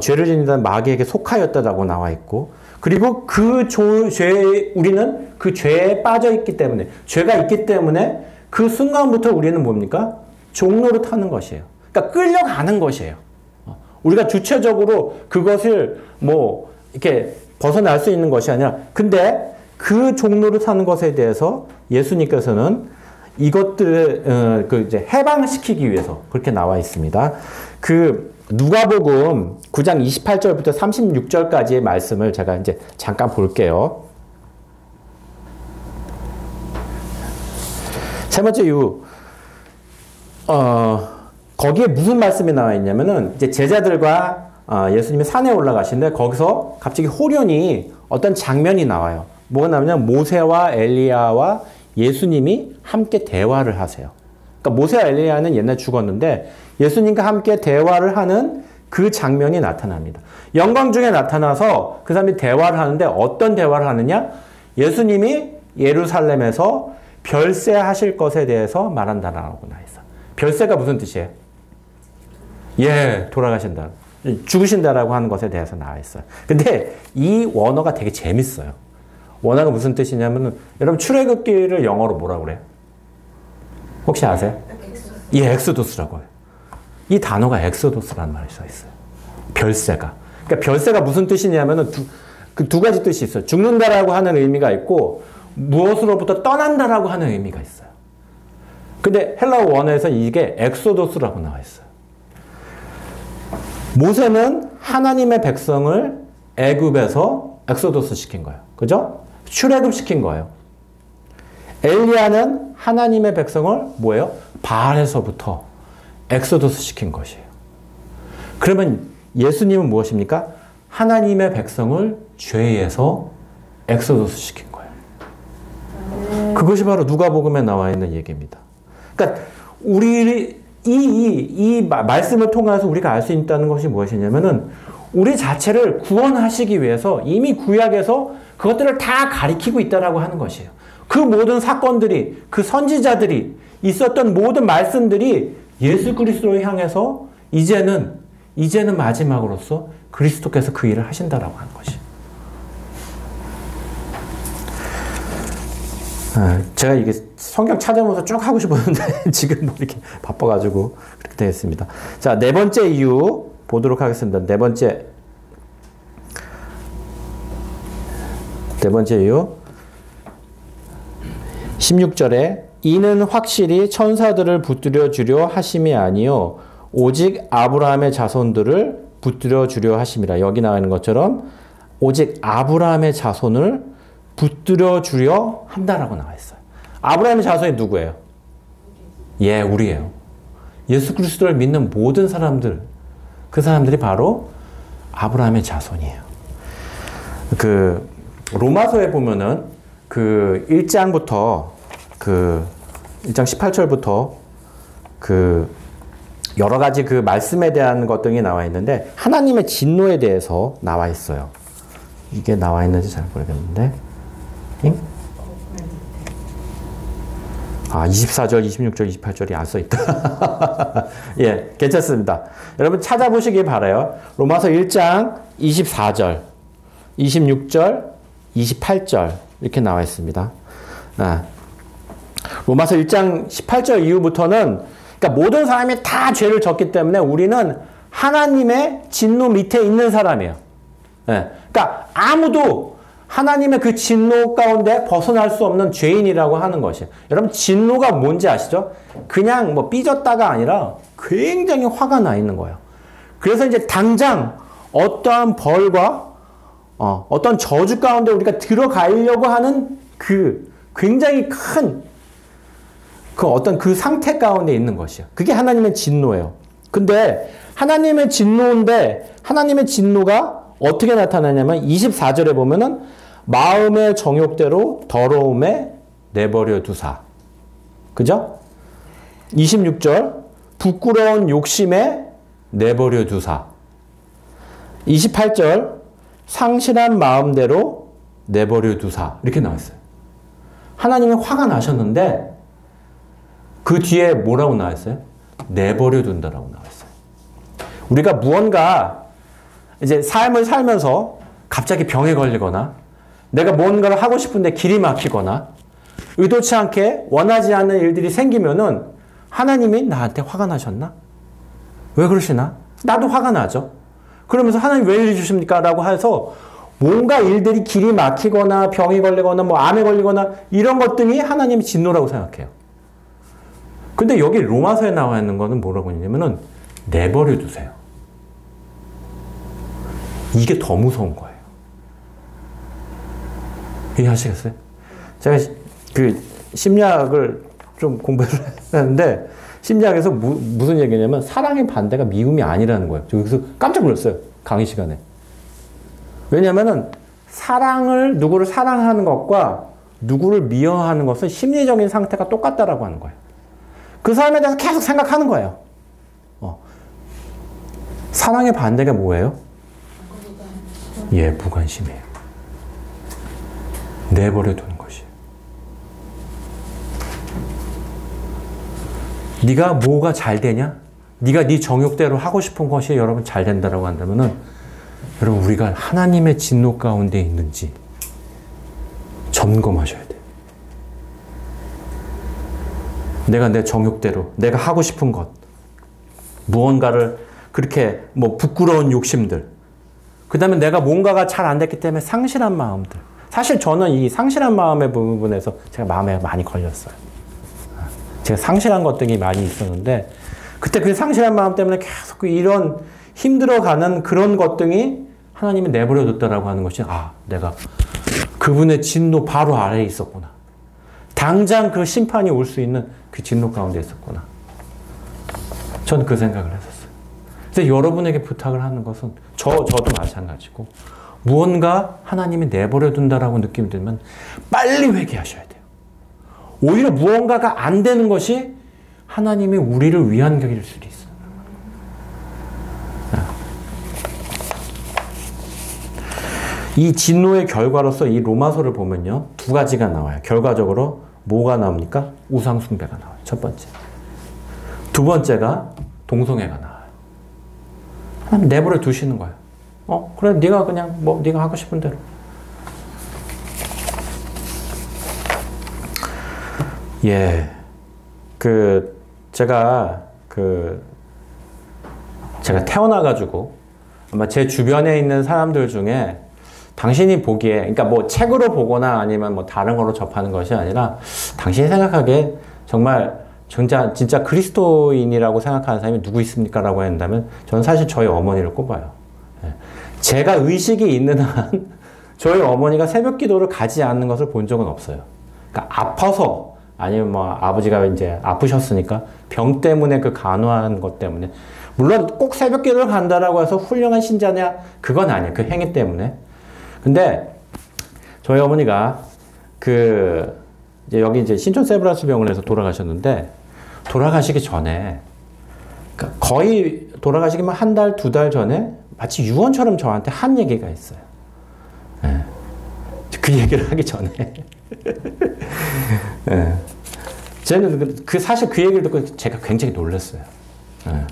죄를 짓는 자는 마귀에게 속하였다라고 나와 있고, 그리고 그 우리는 그 죄에 빠져 있기 때문에, 죄가 있기 때문에 그 순간부터 우리는 뭡니까? 종노릇하는 것이에요. 그러니까 끌려가는 것이에요. 우리가 주체적으로 그것을 뭐 이렇게 벗어날 수 있는 것이 아니라, 근데 그 종노릇하는 것에 대해서 예수님께서는 이것들을 이제 해방시키기 위해서 그렇게 나와 있습니다. 그 누가복음 9장 28절부터 36절까지의 말씀을 제가 이제 잠깐 볼게요. 세 번째 이유, 거기에 무슨 말씀이 나와 있냐면은 이제 제자들과 예수님이 산에 올라가시는데 거기서 갑자기 호련히 어떤 장면이 나와요. 뭐가 나오냐면 모세와 엘리야와 예수님이 함께 대화를 하세요. 그러니까 모세와 엘리야는 옛날에 죽었는데 예수님과 함께 대화를 하는 그 장면이 나타납니다. 영광 중에 나타나서 그 사람이 대화를 하는데 어떤 대화를 하느냐? 예수님이 예루살렘에서 별세하실 것에 대해서 말한다라고 나와 있어. 별세가 무슨 뜻이에요? 예, 돌아가신다. 죽으신다라고 하는 것에 대해서 나와 있어요. 근데 이 원어가 되게 재밌어요. 원어가 무슨 뜻이냐면, 여러분 출애굽기를 영어로 뭐라고 그래요? 혹시 아세요? 예, 엑소도스라고 해요. 이 단어가 엑소도스라는 말이 써 있어요. 별세가. 그러니까 별세가 무슨 뜻이냐면은 두 가지 뜻이 있어요. 죽는다라고 하는 의미가 있고, 무엇으로부터 떠난다라고 하는 의미가 있어요. 근데 헬라어 원어에서 이게 엑소도스라고 나와 있어요. 모세는 하나님의 백성을 애굽에서 엑소도스 시킨 거예요. 그죠? 출애굽 시킨 거예요. 엘리야는 하나님의 백성을 뭐예요? 바알에서부터 엑소도스 시킨 것이에요. 그러면 예수님은 무엇입니까? 하나님의 백성을 죄에서 엑소도스 시킨 거예요. 그것이 바로 누가복음에 나와 있는 얘기입니다. 그러니까 우리 이 말씀을 통해서 우리가 알 수 있다는 것이 무엇이냐면은, 우리 자체를 구원하시기 위해서 이미 구약에서 그것들을 다 가리키고 있다라고 하는 것이에요. 그 모든 사건들이, 그 선지자들이 있었던 모든 말씀들이 예수 그리스도를 향해서 이제는 마지막으로서 그리스도께서 그 일을 하신다라고 하는 것이에요. 제가 이게 성경 찾아보면서 쭉 하고 싶었는데 지금 뭐 이렇게 바빠가지고 그렇게 되겠습니다. 자, 네 번째 이유 보도록 하겠습니다. 네 번째 이유 16절에 이는 확실히 천사들을 붙들어 주려 하심이 아니요 오직 아브라함의 자손들을 붙들어 주려 하심이라. 여기 나와 있는 것처럼 오직 아브라함의 자손을 붙들어 주려 한다라고 나와 있어요. 아브라함의 자손이 누구예요? 예, 우리예요. 예수 그리스도를 믿는 모든 사람들, 그 사람들이 바로 아브라함의 자손이에요. 그 로마서에 보면은 그 1장부터 그 1장 18절부터 그 여러 가지 그 말씀에 대한 것들이 나와 있는데 하나님의 진노에 대해서 나와 있어요. 이게 나와 있는지 잘 모르겠는데. 24절, 26절, 28절이 안 써있다. 예, 괜찮습니다. 여러분 찾아보시기 바라요. 로마서 1장 24절, 26절, 28절 이렇게 나와 있습니다. 로마서 1장 18절 이후부터는 그러니까 모든 사람이 다 죄를 졌기 때문에 우리는 하나님의 진노 밑에 있는 사람이에요. 예, 그러니까 아무도 하나님의 그 진노 가운데 벗어날 수 없는 죄인이라고 하는 것이에요. 여러분 진노가 뭔지 아시죠? 그냥 뭐 삐졌다가 아니라 굉장히 화가 나 있는 거예요. 그래서 이제 당장 어떠한 벌과 어떤 저주 가운데 우리가 들어가려고 하는 그 굉장히 큰 그 어떤 그 상태 가운데 있는 것이에요. 그게 하나님의 진노예요. 근데 하나님의 진노인데 하나님의 진노가 어떻게 나타나냐면 24절에 보면은 마음의 정욕대로 더러움에 내버려 두사. 그죠? 26절 부끄러운 욕심에 내버려 두사. 28절 상실한 마음대로 내버려 두사. 이렇게 나왔어요. 하나님은 화가 나셨는데 그 뒤에 뭐라고 나왔어요? 내버려 둔다라고 나왔어요. 우리가 무언가 이제 삶을 살면서 갑자기 병에 걸리거나 내가 뭔가를 하고 싶은데 길이 막히거나 의도치 않게 원하지 않는 일들이 생기면은 하나님이 나한테 화가 나셨나? 왜 그러시나? 나도 화가 나죠. 그러면서 하나님 왜 이래 주십니까? 라고 해서 뭔가 일들이 길이 막히거나 병이 걸리거나 뭐 암에 걸리거나 이런 것들이 하나님의 진노라고 생각해요. 근데 여기 로마서에 나와 있는 거는 뭐라고 했냐면은 내버려 두세요. 이게 더 무서운 거예요. 이해하시겠어요? 제가 그 심리학을 좀 공부를 했는데 심리학에서 무슨 얘기냐면 사랑의 반대가 미움이 아니라는 거예요. 저 여기서 깜짝 놀랐어요. 강의 시간에. 왜냐면은 누구를 사랑하는 것과 누구를 미워하는 것은 심리적인 상태가 똑같다라고 하는 거예요. 그 사람에 대해서 계속 생각하는 거예요. 사랑의 반대가 뭐예요? 예, 무관심이에요. 내버려 두는 것이에요. 네가 뭐가 잘 되냐? 네가 네 정욕대로 하고 싶은 것이 여러분 잘 된다라고 한다면은 여러분 우리가 하나님의 진노 가운데 있는지 점검하셔야 돼요. 내가 내 정욕대로 내가 하고 싶은 것 무언가를 그렇게 뭐 부끄러운 욕심들 그 다음에 내가 뭔가가 잘 안 됐기 때문에 상실한 마음들 사실 저는 이 상실한 마음의 부분에서 제가 마음에 많이 걸렸어요. 제가 상실한 것들이 많이 있었는데 그때 그 상실한 마음 때문에 계속 이런 힘들어가는 그런 것들이 하나님이 내버려 뒀다라고 하는 것이 내가 그분의 진노 바로 아래에 있었구나. 당장 그 심판이 올 수 있는 그 진노 가운데 있었구나. 저는 그 생각을 했었어요. 그래서 여러분에게 부탁을 하는 것은 저도 마찬가지고 무언가 하나님이 내버려 둔다라고 느낌이 들면 빨리 회개하셔야 돼요. 오히려 무언가가 안 되는 것이 하나님이 우리를 위한 길일 수도 있어요. 이 진노의 결과로서 이 로마서를 보면요. 두 가지가 나와요. 결과적으로 뭐가 나옵니까? 우상숭배가 나와요. 첫 번째. 두 번째가 동성애가 나와요. 하나님 내버려 두시는 거예요. 그래 네가 그냥 뭐 네가 하고 싶은 대로. 예. 제가 태어나가지고 아마 제 주변에 있는 사람들 중에 당신이 보기에, 그러니까 뭐 책으로 보거나 아니면 뭐 다른 걸로 접하는 것이 아니라 당신이 생각하기에 정말 진짜 그리스도인이라고 생각하는 사람이 누구 있습니까? 라고 한다면 저는 사실 저희 어머니를 꼽아요. 제가 의식이 있는 한 저희 어머니가 새벽 기도를 가지 않는 것을 본 적은 없어요. 그러니까 아파서 아니면 뭐 아버지가 이제 아프셨으니까 병 때문에 그 간호하는 것 때문에 물론 꼭 새벽 기도를 간다라고 해서 훌륭한 신자냐 그건 아니에요. 그 행위 때문에. 근데 저희 어머니가 이제 여기 이제 신촌 세브란스 병원에서 돌아가셨는데 돌아가시기 전에 그러니까 거의 돌아가시기만 한 달, 두 달 전에 마치 유언처럼 저한테 한 얘기가 있어요. 그 얘기를 하기 전에 저는 사실 그 얘기를 듣고 제가 굉장히 놀랐어요. 예.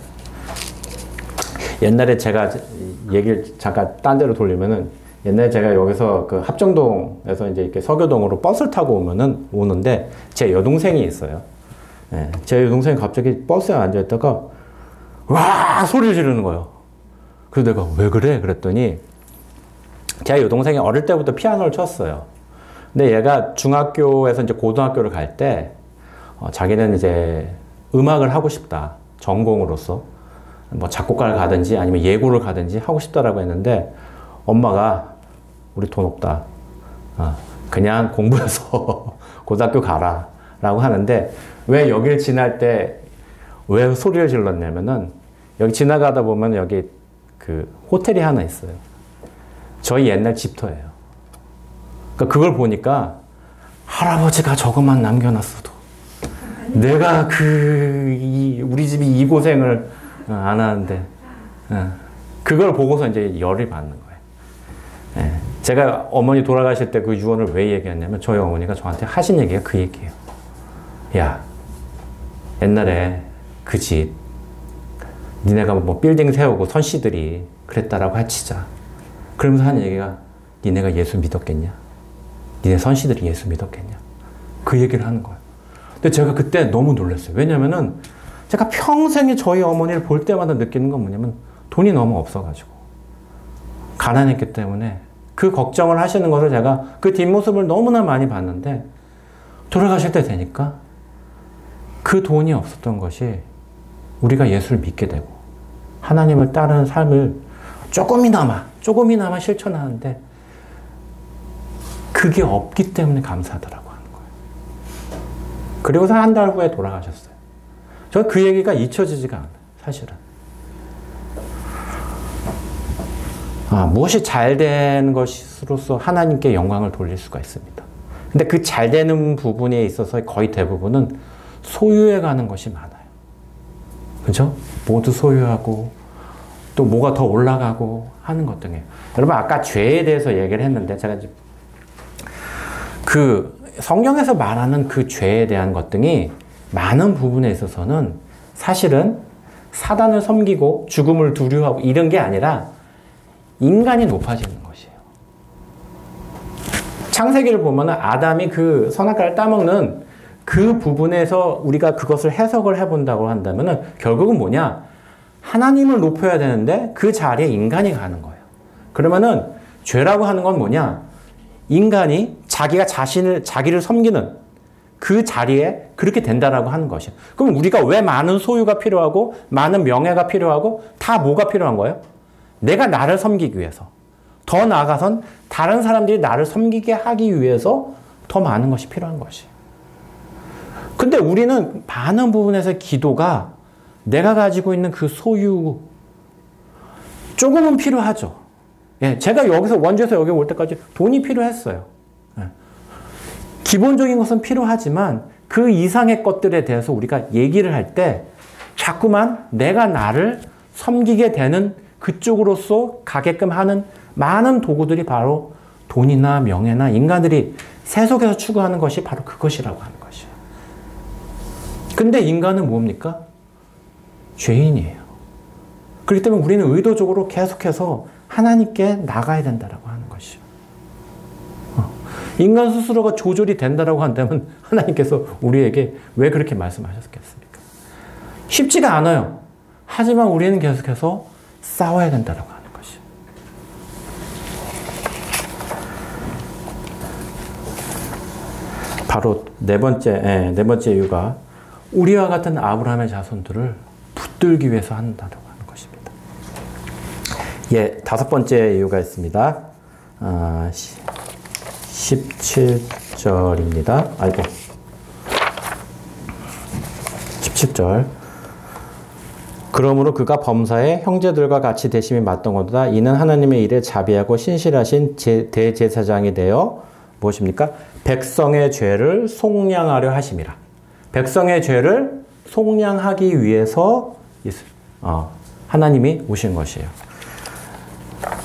옛날에 제가 얘기를 잠깐 딴 데로 돌리면은 옛날에 제가 여기서 그 합정동에서 이제 이렇게 서교동으로 버스를 타고 오는데 제 여동생이 있어요. 예. 제 여동생이 갑자기 버스에 앉아있다가 와! 소리를 지르는 거예요. 그래서 내가 왜 그래? 그랬더니 제 여동생이 어릴 때부터 피아노를 쳤어요. 근데 얘가 중학교에서 이제 고등학교를 갈 때 자기는 이제 음악을 하고 싶다. 전공으로서. 뭐 작곡가를 가든지 아니면 예고를 가든지 하고 싶다라고 했는데 엄마가 우리 돈 없다. 그냥 공부해서 고등학교 가라. 라고 하는데 왜 여기를 지날 때 왜 소리를 질렀냐면은 여기 지나가다 보면 여기 그 호텔이 하나 있어요. 저희 옛날 집터예요. 그러니까 그걸 보니까 할아버지가 저것만 남겨놨어도 내가 우리 집이 이 고생을 안 하는데 그걸 보고서 이제 열이 받는 거예요. 제가 어머니 돌아가실 때 그 유언을 왜 얘기했냐면 저희 어머니가 저한테 하신 얘기가 그 얘기예요. 야, 옛날에 그 집 니네가 뭐 빌딩 세우고 선씨들이 그랬다라고 해치자. 그러면서 하는 얘기가 니네가 예수 믿었겠냐? 니네 선씨들이 예수 믿었겠냐? 그 얘기를 하는 거예요. 근데 제가 그때 너무 놀랐어요. 왜냐면은 제가 평생에 저희 어머니를 볼 때마다 느끼는 건 뭐냐면 돈이 너무 없어가지고 가난했기 때문에 그 걱정을 하시는 것을 제가 그 뒷모습을 너무나 많이 봤는데 돌아가실 때 되니까 그 돈이 없었던 것이 우리가 예수를 믿게 되고 하나님을 따르는 삶을 조금이나마 실천하는데 그게 없기 때문에 감사하더라고 하는 거예요. 그리고서 한 달 후에 돌아가셨어요. 저는 그 얘기가 잊혀지지가 않아요. 사실은. 무엇이 잘 되는 것으로서 하나님께 영광을 돌릴 수가 있습니다. 근데 그 잘 되는 부분에 있어서 거의 대부분은 소유해 가는 것이 많아요. 그죠? 모두 소유하고 또 뭐가 더 올라가고 하는 것 등이에요. 여러분 아까 죄에 대해서 얘기를 했는데 제가 그 성경에서 말하는 그 죄에 대한 것 등이 많은 부분에 있어서는 사실은 사단을 섬기고 죽음을 두려워하고 이런 게 아니라 인간이 높아지는 것이에요. 창세기를 보면 아담이 그 선악과를 따먹는 그 부분에서 우리가 그것을 해석을 해본다고 한다면 결국은 뭐냐? 하나님을 높여야 되는데 그 자리에 인간이 가는 거예요. 그러면은 죄라고 하는 건 뭐냐? 인간이 자기를 섬기는 그 자리에 그렇게 된다라고 하는 것이에요. 그럼 우리가 왜 많은 소유가 필요하고 많은 명예가 필요하고 다 뭐가 필요한 거예요? 내가 나를 섬기기 위해서. 더 나아가선 다른 사람들이 나를 섬기게 하기 위해서 더 많은 것이 필요한 것이에요. 근데 우리는 많은 부분에서 기도가 내가 가지고 있는 그 소유 조금은 필요하죠. 예, 제가 여기서 원주에서 여기 올 때까지 돈이 필요했어요. 예. 기본적인 것은 필요하지만 그 이상의 것들에 대해서 우리가 얘기를 할 때 자꾸만 내가 나를 섬기게 되는 그쪽으로서 가게끔 하는 많은 도구들이 바로 돈이나 명예나 인간들이 세속에서 추구하는 것이 바로 그것이라고 하는 것이에요. 근데 인간은 뭡니까? 죄인이에요. 그렇기 때문에 우리는 의도적으로 계속해서 하나님께 나가야 된다라고 하는 것이죠. 인간 스스로가 조절이 된다라고 한다면 하나님께서 우리에게 왜 그렇게 말씀하셨겠습니까? 쉽지가 않아요. 하지만 우리는 계속해서 싸워야 된다라고 하는 것이죠. 바로 네 번째 이유가 우리와 같은 아브라함의 자손들을 붙들기 위해서 한다라고 하는 것입니다. 예, 다섯 번째 이유가 있습니다. 17절입니다. 17절. 그러므로 그가 범사에 형제들과 같이 대심이 맞던거다. 이는 하나님의 일에 자비하고 신실하신 대제사장이 되어 무엇입니까? 백성의 죄를 속량하려 하심이라. 백성의 죄를 속량하기 위해서 하나님이 오신 것이에요.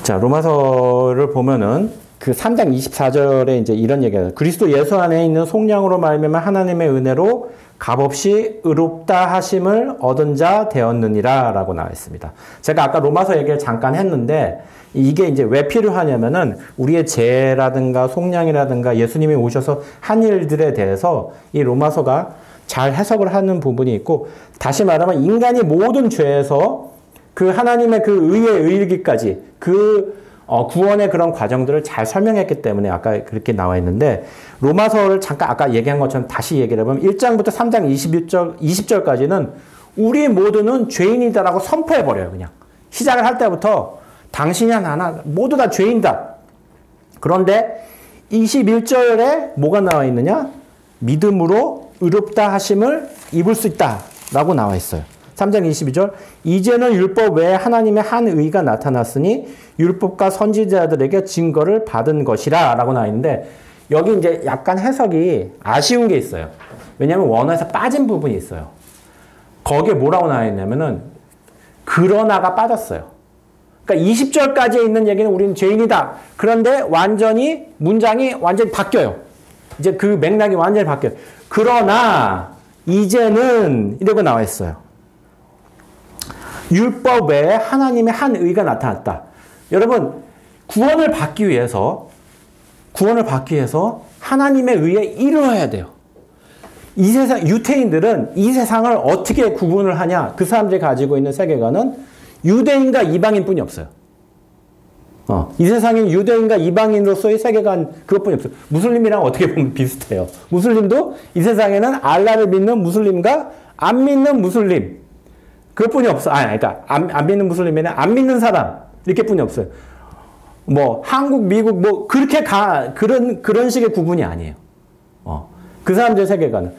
자, 로마서를 보면은 그 3장 24절에 이제 이런 얘기가 그리스도 예수 안에 있는 속량으로 말미암아 하나님의 은혜로 값없이 의롭다 하심을 얻은 자 되었느니라 라고 나와 있습니다. 제가 아까 로마서 얘기를 잠깐 했는데 이게 이제 왜 필요하냐면은 우리의 죄라든가 속량이라든가 예수님이 오셔서 한 일들에 대해서 이 로마서가 잘 해석을 하는 부분이 있고, 다시 말하면 인간이 모든 죄에서 그 하나님의 그 의에 이르기까지 그 구원의 그런 과정들을 잘 설명했기 때문에 아까 그렇게 나와 있는데, 로마서를 잠깐 아까 얘기한 것처럼 다시 얘기를 해보면 1장부터 3장 20절까지는 우리 모두는 죄인이다라고 선포해버려요. 그냥 시작을 할 때부터 당신이 하나 모두 다 죄인이다. 그런데 21절에 뭐가 나와 있느냐? 믿음으로 의롭다 하심을 입을 수 있다라고 나와 있어요. 3장 22절, 이제는 율법 외에 하나님의 한 의가 나타났으니 율법과 선지자들에게 증거를 받은 것이라 라고 나와 있는데, 여기 이제 약간 해석이 아쉬운 게 있어요. 왜냐하면 원어에서 빠진 부분이 있어요. 거기에 뭐라고 나와 있냐면은 그러나가 빠졌어요. 그러니까 20절까지 있는 얘기는 우리는 죄인이다. 그런데 완전히 문장이 완전히 바뀌어요. 이제 그 맥락이 완전히 바뀌어요. 그러나 이제는 이러고 나와 있어요. 율법 외에 하나님의 한 의가 나타났다. 여러분, 구원을 받기 위해서 하나님의 의에 이르러야 돼요. 이 세상, 유태인들은 이 세상을 어떻게 구분을 하냐? 그 사람들이 가지고 있는 세계관은 유대인과 이방인뿐이 없어요. 이 세상엔 유대인과 이방인으로서의 세계관 그것뿐이 없어요. 무슬림이랑 어떻게 보면 비슷해요. 무슬림도 이 세상에는 알라를 믿는 무슬림과 안 믿는 무슬림 그것뿐이 없어. 그러니까 안 믿는 무슬림에는 안 믿는 사람 이렇게뿐이 없어요. 뭐 한국, 미국 뭐 그렇게 그런 식의 구분이 아니에요. 그 사람들의 세계관은.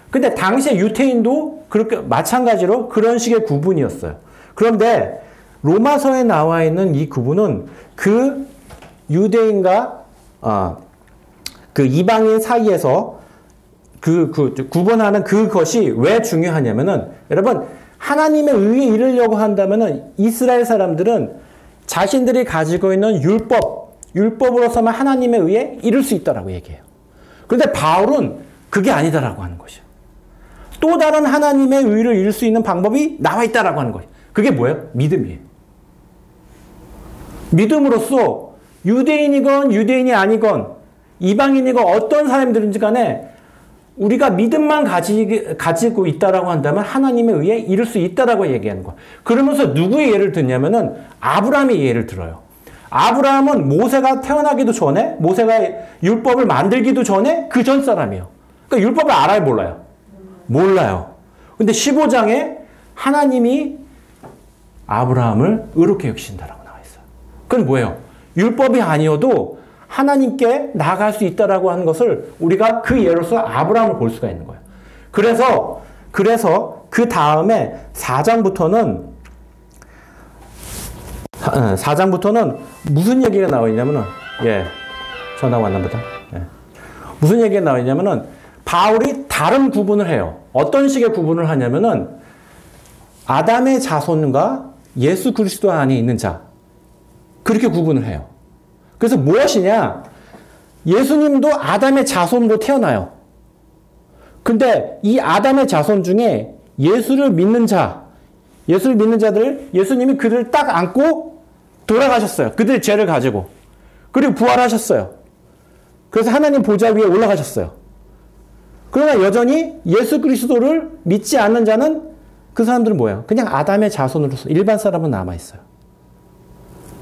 근데 당시에 유태인도 그렇게 마찬가지로 그런 식의 구분이었어요. 그런데 로마서에 나와 있는 이 구분은 그 유대인과 그 이방인 사이에서 구분하는 그것이 왜 중요하냐면은, 여러분, 하나님의 의에 이르려고 한다면은 이스라엘 사람들은 자신들이 가지고 있는 율법으로서만 하나님의 의에 이룰 수 있다라고 얘기해요. 그런데 바울은 그게 아니다라고 하는 것이에요. 또 다른 하나님의 의를 이룰 수 있는 방법이 나와 있다라고 하는 거예요. 그게 뭐예요? 믿음이에요. 믿음으로써 유대인이건 유대인이 아니건 이방인이건 어떤 사람들인지 간에 우리가 믿음만 가지고 있다라고 한다면 하나님의 의에 이룰 수 있다라고 얘기하는 거예요. 그러면서 누구의 예를 듣냐면은 아브라함의 예를 들어요. 아브라함은 모세가 태어나기도 전에, 모세가 율법을 만들기도 전에 그 전 사람이에요. 그러니까 율법을 알아요, 몰라요? 몰라요. 근데 15장에 하나님이 아브라함을 의롭게 여기신다라고 나와 있어요. 그건 뭐예요? 율법이 아니어도 하나님께 나아갈 수 있다라고 하는 것을 우리가 그 예로서 아브라함을 볼 수가 있는 거예요. 그래서 그 다음에 4장부터는 무슨 얘기가 나와 있냐면은, 전화가 왔나 보다. 무슨 얘기가 나와 있냐면은 바울이 다른 구분을 해요. 어떤 식의 구분을 하냐면은 아담의 자손과 예수 그리스도 안에 있는 자, 그렇게 구분을 해요. 그래서 무엇이냐? 예수님도 아담의 자손으로 태어나요. 근데 이 아담의 자손 중에 예수를 믿는 자들, 예수님이 그들을 딱 안고 돌아가셨어요. 그들의 죄를 가지고. 그리고 부활하셨어요. 그래서 하나님 보좌 위에 올라가셨어요. 그러나 여전히 예수 그리스도를 믿지 않는 자는, 그 사람들은 뭐예요? 그냥 아담의 자손으로서 일반 사람은 남아있어요.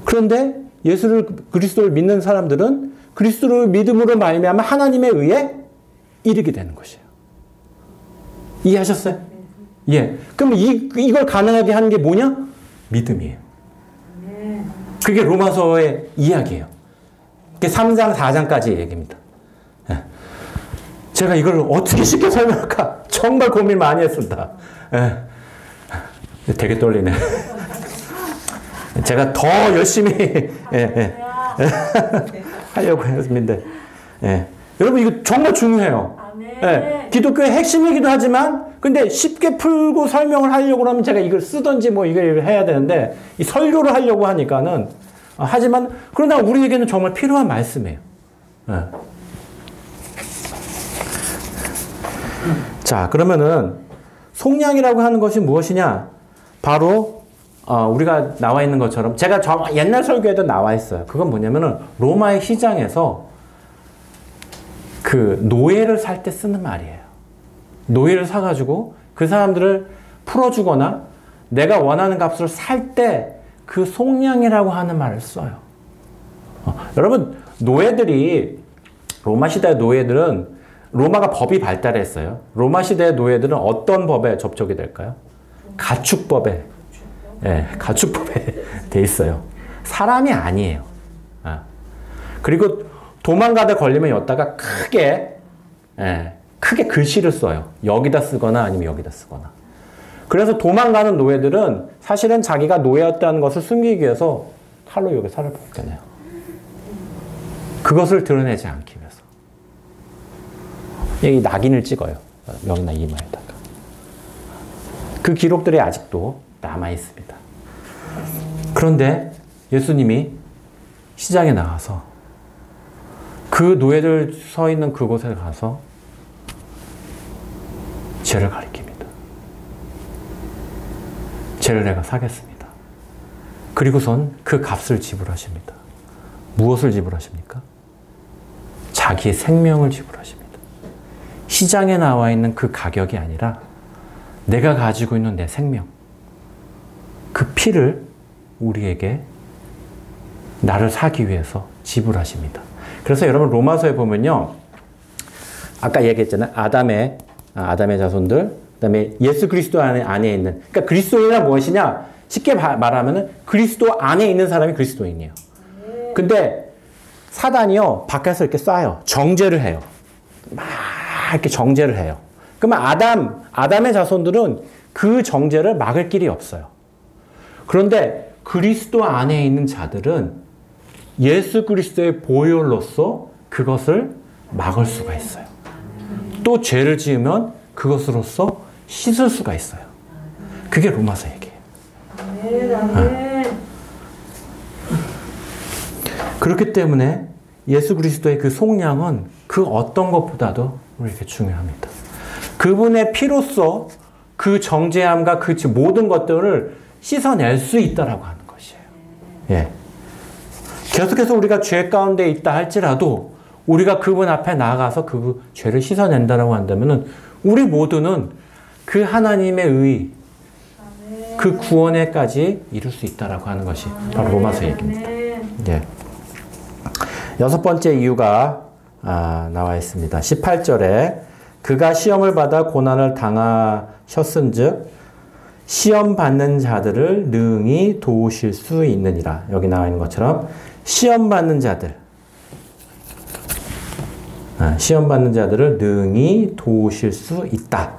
그런데 예수 그리스도를 믿는 사람들은 그리스도를 믿음으로 말미암아 하나님의 의에 이르게 되는 것이에요. 이해하셨어요? 예. 그럼 이걸 가능하게 하는 게 뭐냐? 믿음이에요. 그게 로마서의 이야기예요. 그게 3장, 4장까지의 얘기입니다. 예. 제가 이걸 어떻게 쉽게 설명할까? 정말 고민 많이 했습니다. 예. 되게 떨리네. 제가 더 열심히 하려고 했는데, 여러분 이거 정말 중요해요. 기독교의 핵심이기도 하지만, 근데 쉽게 풀고 설명을 하려고 하면 제가 이걸 쓰든지 뭐 이걸 해야 되는데, 이 설교를 하려고 하니까는, 하지만 그러나 우리에게는 정말 필요한 말씀이에요. 자, 그러면은 속량이라고 하는 것이 무엇이냐? 바로 우리가 나와 있는 것처럼 제가 옛날 설교에도 나와 있어요. 그건 뭐냐면은 로마의 시장에서 그 노예를 살 때 쓰는 말이에요. 노예를 사가지고 그 사람들을 풀어주거나 내가 원하는 값으로 살 때 그 속량이라고 하는 말을 써요. 여러분, 노예들이 로마 시대의 노예들은 로마가 법이 발달했어요. 로마 시대의 노예들은 어떤 법에 접촉이 될까요? 가축법에, 가축법에 돼 있어요. 사람이 아니에요. 그리고 도망가다 걸리면 여기다가 크게 글씨를 써요. 여기다 쓰거나 아니면 여기다 쓰거나. 그래서 도망가는 노예들은 사실은 자기가 노예였다는 것을 숨기기 위해서 칼로 여기 살을 벗겨내요. 그것을 드러내지 않기 위해서. 여기 낙인을 찍어요. 여기나 이마에다가. 그 기록들이 아직도 남아 있습니다. 그런데 예수님이 시장에 나가서 그 노예들 서 있는 그곳에 가서 죄를 가리킵니다. 죄를 내가 사겠습니다. 그리고선 그 값을 지불하십니다. 무엇을 지불하십니까? 자기의 생명을 지불하십니다. 시장에 나와 있는 그 가격이 아니라 내가 가지고 있는 내 생명, 그 피를 우리에게 나를 사기 위해서 지불하십니다. 그래서 여러분 로마서에 보면요, 아까 얘기했잖아요. 아담의 자손들, 그다음에 예수 그리스도 안에 있는, 그러니까 그리스도인은 무엇이냐? 쉽게 말하면은 그리스도 안에 있는 사람이 그리스도인이에요. 근데 사단이요, 밖에서 이렇게 쏴요. 정죄를 해요. 막 이렇게 정죄를 해요. 그러면 아담의 자손들은 그 정죄를 막을 길이 없어요. 그런데 그리스도 안에 있는 자들은 예수 그리스도의 보혈로서 그것을 막을 수가 있어요. 또 죄를 지으면 그것으로서 씻을 수가 있어요. 그게 로마서 얘기예요. 그렇기 때문에 예수 그리스도의 그 속량은 그 어떤 것보다도 우리에게 중요합니다. 그분의 피로써 그 정죄함과 그 모든 것들을 씻어낼 수 있다라고 하는 것이에요. 예. 계속해서 우리가 죄 가운데 있다 할지라도 우리가 그분 앞에 나아가서 그 죄를 씻어낸다라고 한다면은 우리 모두는 그 하나님의 의, 그 구원에까지 이룰 수 있다라고 하는 것이 바로 로마서 얘기입니다. 예. 여섯 번째 이유가 나와 있습니다. 18절에 그가 시험을 받아 고난을 당하셨은즉 시험 받는 자들을 능히 도우실 수 있느니라. 여기 나와 있는 것처럼 시험 받는 자들을 능히 도우실 수 있다.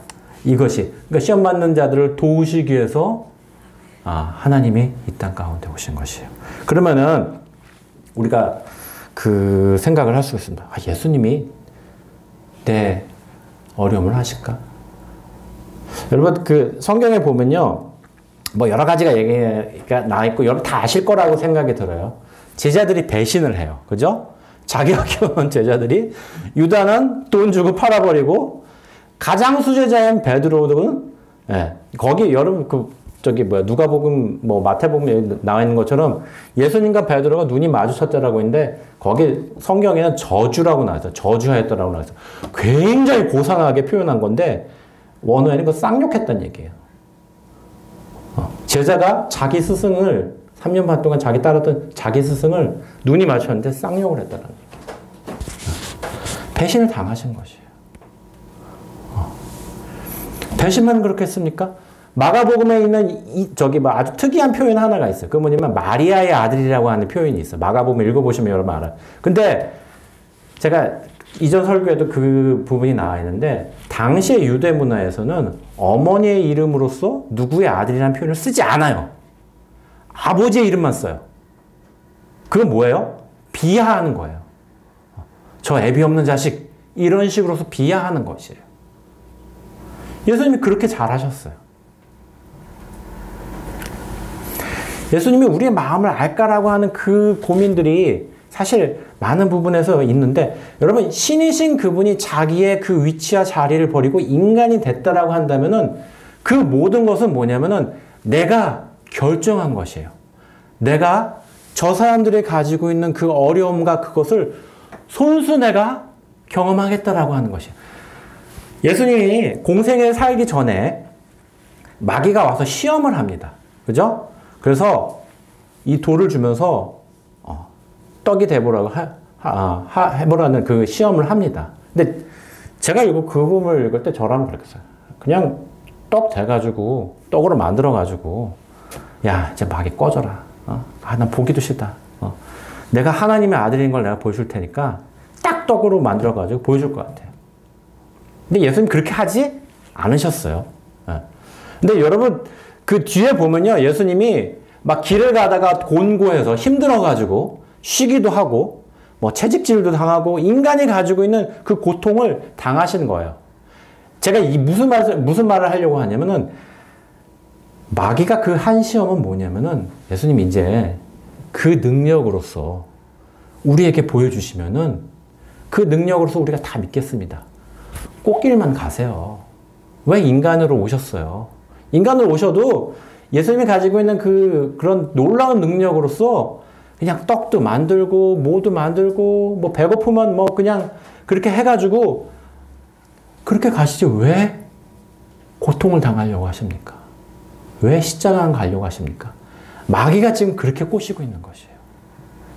이것이, 그러니까 시험 받는 자들을 도우시기 위해서 하나님이 이 땅 가운데 오신 것이에요. 그러면은 우리가 그 생각을 할 수 있습니다. 예수님이 내 어려움을 하실까? 여러분, 그 성경에 보면요, 뭐 여러 가지가 얘기가 나와 있고 여러분 다 아실 거라고 생각이 들어요. 제자들이 배신을 해요. 그죠? 자기가 키워놓은 제자들이, 유다는 돈 주고 팔아버리고 가장 수제자인 베드로는, 거기 여러분 누가복음, 마태복음에 나와 있는 것처럼 예수님과 베드로가 눈이 마주쳤다라고 했는데 거기 성경에는 저주라고 나왔어요. 저주하였다라고 나왔어요. 굉장히 고상하게 표현한 건데 원어에는 그 쌍욕했다는 얘기예요. 제자가 자기 스승을 3년 반 동안 자기 따랐던 자기 스승을 눈이 마주쳤는데 쌍욕을 했다는 얘기예요. 배신을 당하신 것이에요. 배신만 그렇게 했습니까? 마가복음에 있는 아주 특이한 표현 하나가 있어요. 그 뭐냐면 마리아의 아들이라고 하는 표현이 있어요. 마가복음 읽어보시면 여러분 알아요. 근데 제가 이전 설교에도 그 부분이 나와 있는데 당시의 유대 문화에서는 어머니의 이름으로서 누구의 아들이라는 표현을 쓰지 않아요. 아버지의 이름만 써요. 그건 뭐예요? 비하하는 거예요. 저 애비 없는 자식, 이런 식으로서 비하하는 것이에요. 예수님이 그렇게 잘하셨어요. 예수님이 우리의 마음을 알까라고 하는 그 고민들이 사실 많은 부분에서 있는데 여러분 신이신 그분이 자기의 그 위치와 자리를 버리고 인간이 됐다라고 한다면은 그 모든 것은 뭐냐면은 내가 결정한 것이에요. 내가 저 사람들이 가지고 있는 그 어려움과 그것을 손수 내가 경험하겠다라고 하는 것이에요. 예수님이 공생에 살기 전에 마귀가 와서 시험을 합니다. 그죠? 그래서 이 돌을 주면서 떡이 돼보라고 해보라는 그 시험을 합니다. 근데 제가 그 부분을 읽을 때 저라면 그랬어요. 그냥 떡 돼가지고 떡으로 만들어가지고 야 이제 마귀 꺼져라. 난 보기도 싫다. 내가 하나님의 아들인 걸 내가 보여줄 테니까 딱 떡으로 만들어가지고 보여줄 것 같아요. 근데 예수님 그렇게 하지 않으셨어요. 근데 여러분 그 뒤에 보면요 예수님이 막 길을 가다가 곤고해서 힘들어가지고 쉬기도 하고 뭐 채찍질도 당하고 인간이 가지고 있는 그 고통을 당하시는 거예요. 제가 무슨 말을 하려고 하냐면은 마귀가 그 한 시험은 뭐냐면은 예수님이 이제 그 능력으로서 우리에게 보여주시면은 그 능력으로서 우리가 다 믿겠습니다. 꽃길만 가세요. 왜 인간으로 오셨어요? 인간으로 오셔도 예수님이 가지고 있는 그런 놀라운 능력으로서 그냥 떡도 만들고 뭐도 만들고 뭐 배고프면 뭐 그냥 그렇게 해가지고 그렇게 가시지 왜 고통을 당하려고 하십니까? 왜 십자가를 가려고 하십니까? 마귀가 지금 그렇게 꼬시고 있는 것이에요.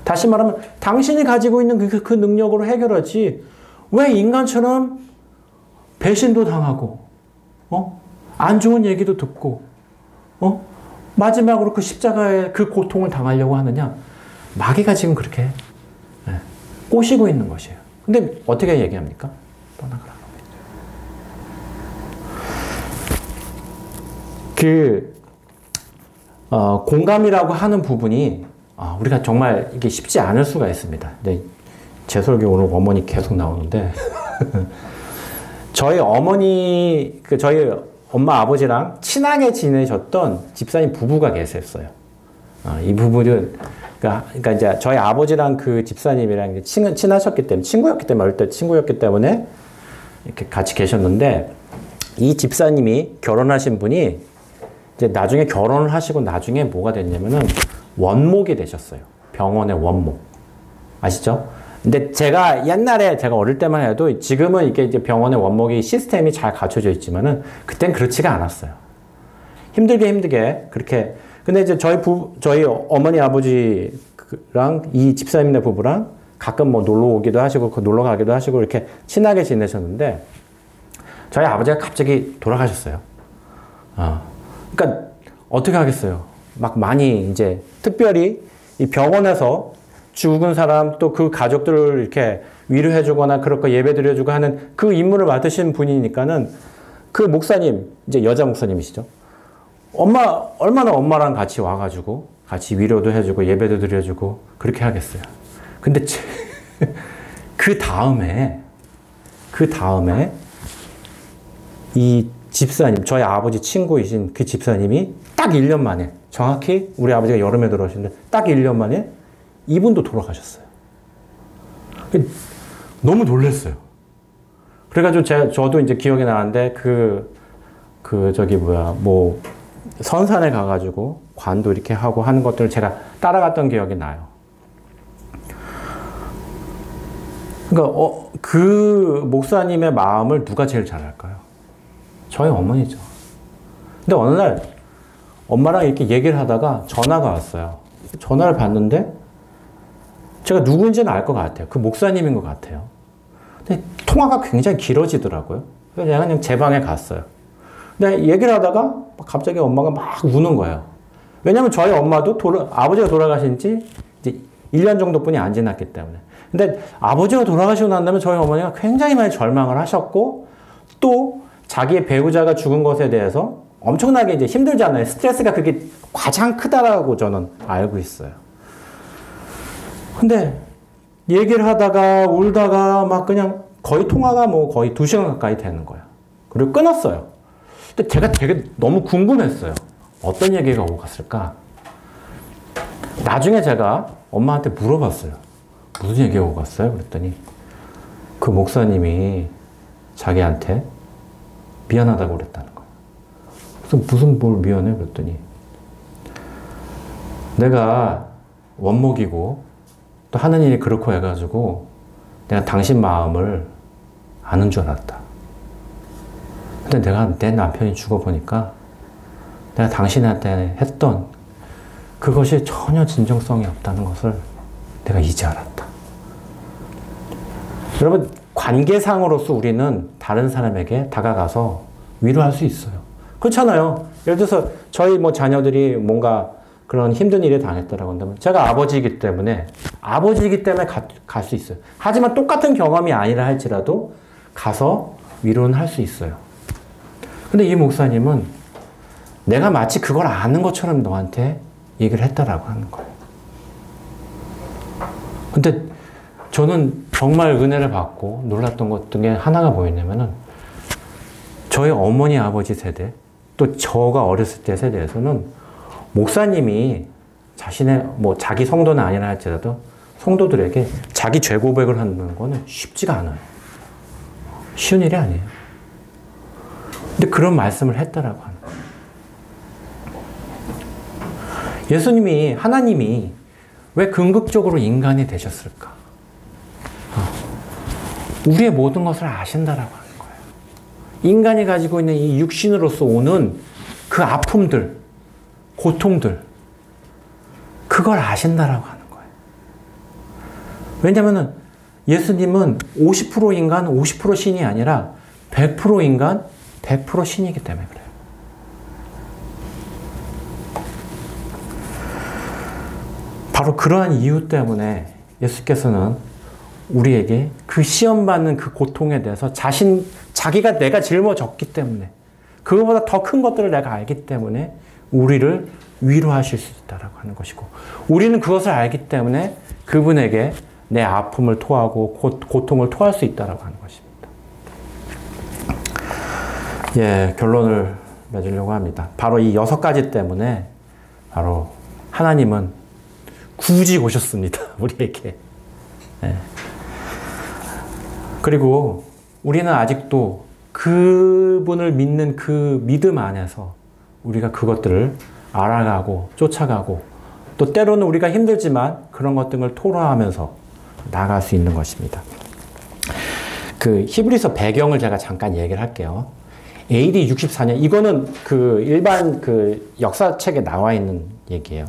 다시 말하면 당신이 가지고 있는 그 능력으로 해결하지 왜 인간처럼 배신도 당하고 안 좋은 얘기도 듣고 마지막으로 그 십자가의 그 고통을 당하려고 하느냐? 마귀가 지금 그렇게 꼬시고 있는 것이에요. 근데 어떻게 얘기합니까? 떠나가라. 공감이라고 하는 부분이 우리가 정말 이게 쉽지 않을 수가 있습니다. 근데 제 설교 오늘 어머니 계속 나오는데 저희 어머니, 저희 엄마 아버지랑 친하게 지내셨던 집사님 부부가 계셨어요. 이 부부는 그러니까 이제 저희 아버지랑 그 집사님이랑 친하셨기 때문에 어릴 때 친구였기 때문에 이렇게 같이 계셨는데 이 집사님이 결혼하신 분이 이제 나중에 결혼을 하시고 나중에 뭐가 됐냐면은 원목이 되셨어요. 병원의 원목. 아시죠? 근데 옛날에 제가 어릴 때만 해도 지금은 이게 이제 병원의 원목이 시스템이 잘 갖춰져 있지만은 그땐 그렇지가 않았어요. 힘들게 그렇게. 근데 이제 저희 어머니 아버지랑 이 집사님네 부부랑 가끔 뭐 놀러 오기도 하시고 놀러 가기도 하시고 이렇게 친하게 지내셨는데 저희 아버지가 갑자기 돌아가셨어요. 그러니까 어떻게 하겠어요? 막 많이 이제 특별히 이 병원에서 죽은 사람 또 그 가족들을 이렇게 위로해주거나 그럴 거 예배드려주고 하는 그 임무를 맡으신 분이니까는 그 목사님 이제 여자 목사님이시죠. 얼마나 엄마랑 같이 와가지고 같이 위로도 해주고 예배도 드려주고 그렇게 하겠어요. 근데 그 다음에 이 집사님, 저희 아버지 친구이신 그 집사님이 딱 1년 만에, 정확히 우리 아버지가 여름에 돌아오셨는데 딱 1년 만에 이분도 돌아가셨어요. 너무 놀랐어요. 그래가지고 저도 이제 기억이 나는데 선산에 가가지고 관도 이렇게 하고 하는 것들을 제가 따라갔던 기억이 나요. 그러니까 그 목사님의 마음을 누가 제일 잘 알까요? 저희 어머니죠. 근데 어느 날 엄마랑 이렇게 얘기를 하다가 전화가 왔어요. 전화를 받는데 제가 누구인지는 알 것 같아요. 그 목사님인 것 같아요. 근데 통화가 굉장히 길어지더라고요. 그래서 제가 그냥 제 방에 갔어요. 근데 얘기를 하다가 갑자기 엄마가 막 우는 거예요. 왜냐면 저희 엄마도 아버지가 돌아가신 지 이제 1년 정도뿐이 안 지났기 때문에. 근데 아버지가 돌아가시고 난 다음에 저희 어머니가 굉장히 많이 절망을 하셨고 또 자기의 배우자가 죽은 것에 대해서 엄청나게 이제 힘들잖아요. 스트레스가 그게 가장 크다라고 저는 알고 있어요. 근데 얘기를 하다가 울다가 막 그냥 거의 통화가 뭐 거의 2시간 가까이 되는 거예요. 그리고 끊었어요. 근데 제가 되게 너무 궁금했어요. 어떤 얘기가 오고 갔을까? 나중에 제가 엄마한테 물어봤어요. 무슨 얘기하고 갔어요? 그랬더니 그 목사님이 자기한테 미안하다고 그랬다는 거예요. 그래서 무슨 뭘 미안해? 그랬더니 내가 원목이고 또 하느님이 그렇고 해가지고 내가 당신 마음을 아는 줄 알았다. 근데 내가 내 남편이 죽어보니까 내가 당신한테 했던 그것이 전혀 진정성이 없다는 것을 내가 이제 알았다. 여러분, 관계상으로서 우리는 다른 사람에게 다가가서 위로할 수 있어요. 그렇잖아요. 예를 들어서 저희 뭐 자녀들이 뭔가 그런 힘든 일에 당했다라고 한다면 제가 아버지이기 때문에 갈 수 있어요. 하지만 똑같은 경험이 아니라 할지라도 가서 위로는 할 수 있어요. 근데 이 목사님은 내가 마치 그걸 아는 것처럼 너한테 얘기를 했다라고 하는 거예요. 근데 저는 정말 은혜를 받고 놀랐던 것 중에 하나가 뭐였냐면은 저희 어머니 아버지 세대 또 저가 어렸을 때 세대에서는 목사님이 자신의 뭐 자기 성도는 아니라 할지라도 성도들에게 자기 죄 고백을 하는 거는 쉽지가 않아요. 쉬운 일이 아니에요. 근데 그런 말씀을 했다라고 하는 거예요. 예수님이, 하나님이 왜 궁극적으로 인간이 되셨을까? 우리의 모든 것을 아신다라고 하는 거예요. 인간이 가지고 있는 이 육신으로서 오는 그 아픔들, 고통들, 그걸 아신다라고 하는 거예요. 왜냐면은 예수님은 50% 인간, 50% 신이 아니라 100% 인간, 100% 신이기 때문에 그래요. 바로 그러한 이유 때문에 예수께서는 우리에게 그 시험받는 그 고통에 대해서 자기가 내가 짊어졌기 때문에 그거보다 더 큰 것들을 내가 알기 때문에 우리를 위로하실 수 있다라고 하는 것이고 우리는 그것을 알기 때문에 그분에게 내 아픔을 토하고 고통을 토할 수 있다라고 하는 것입니다. 예, 결론을 맺으려고 합니다. 바로 이 6가지 때문에 바로 하나님은 굳이 오셨습니다. 우리에게. 예. 그리고 우리는 아직도 그분을 믿는 그 믿음 안에서 우리가 그것들을 알아가고 쫓아가고 또 때로는 우리가 힘들지만 그런 것들을 토로하면서 나아갈 수 있는 것입니다. 그 히브리서 배경을 제가 잠깐 얘기를 할게요. AD 64년, 이거는 그 일반 그 역사책에 나와 있는 얘기예요.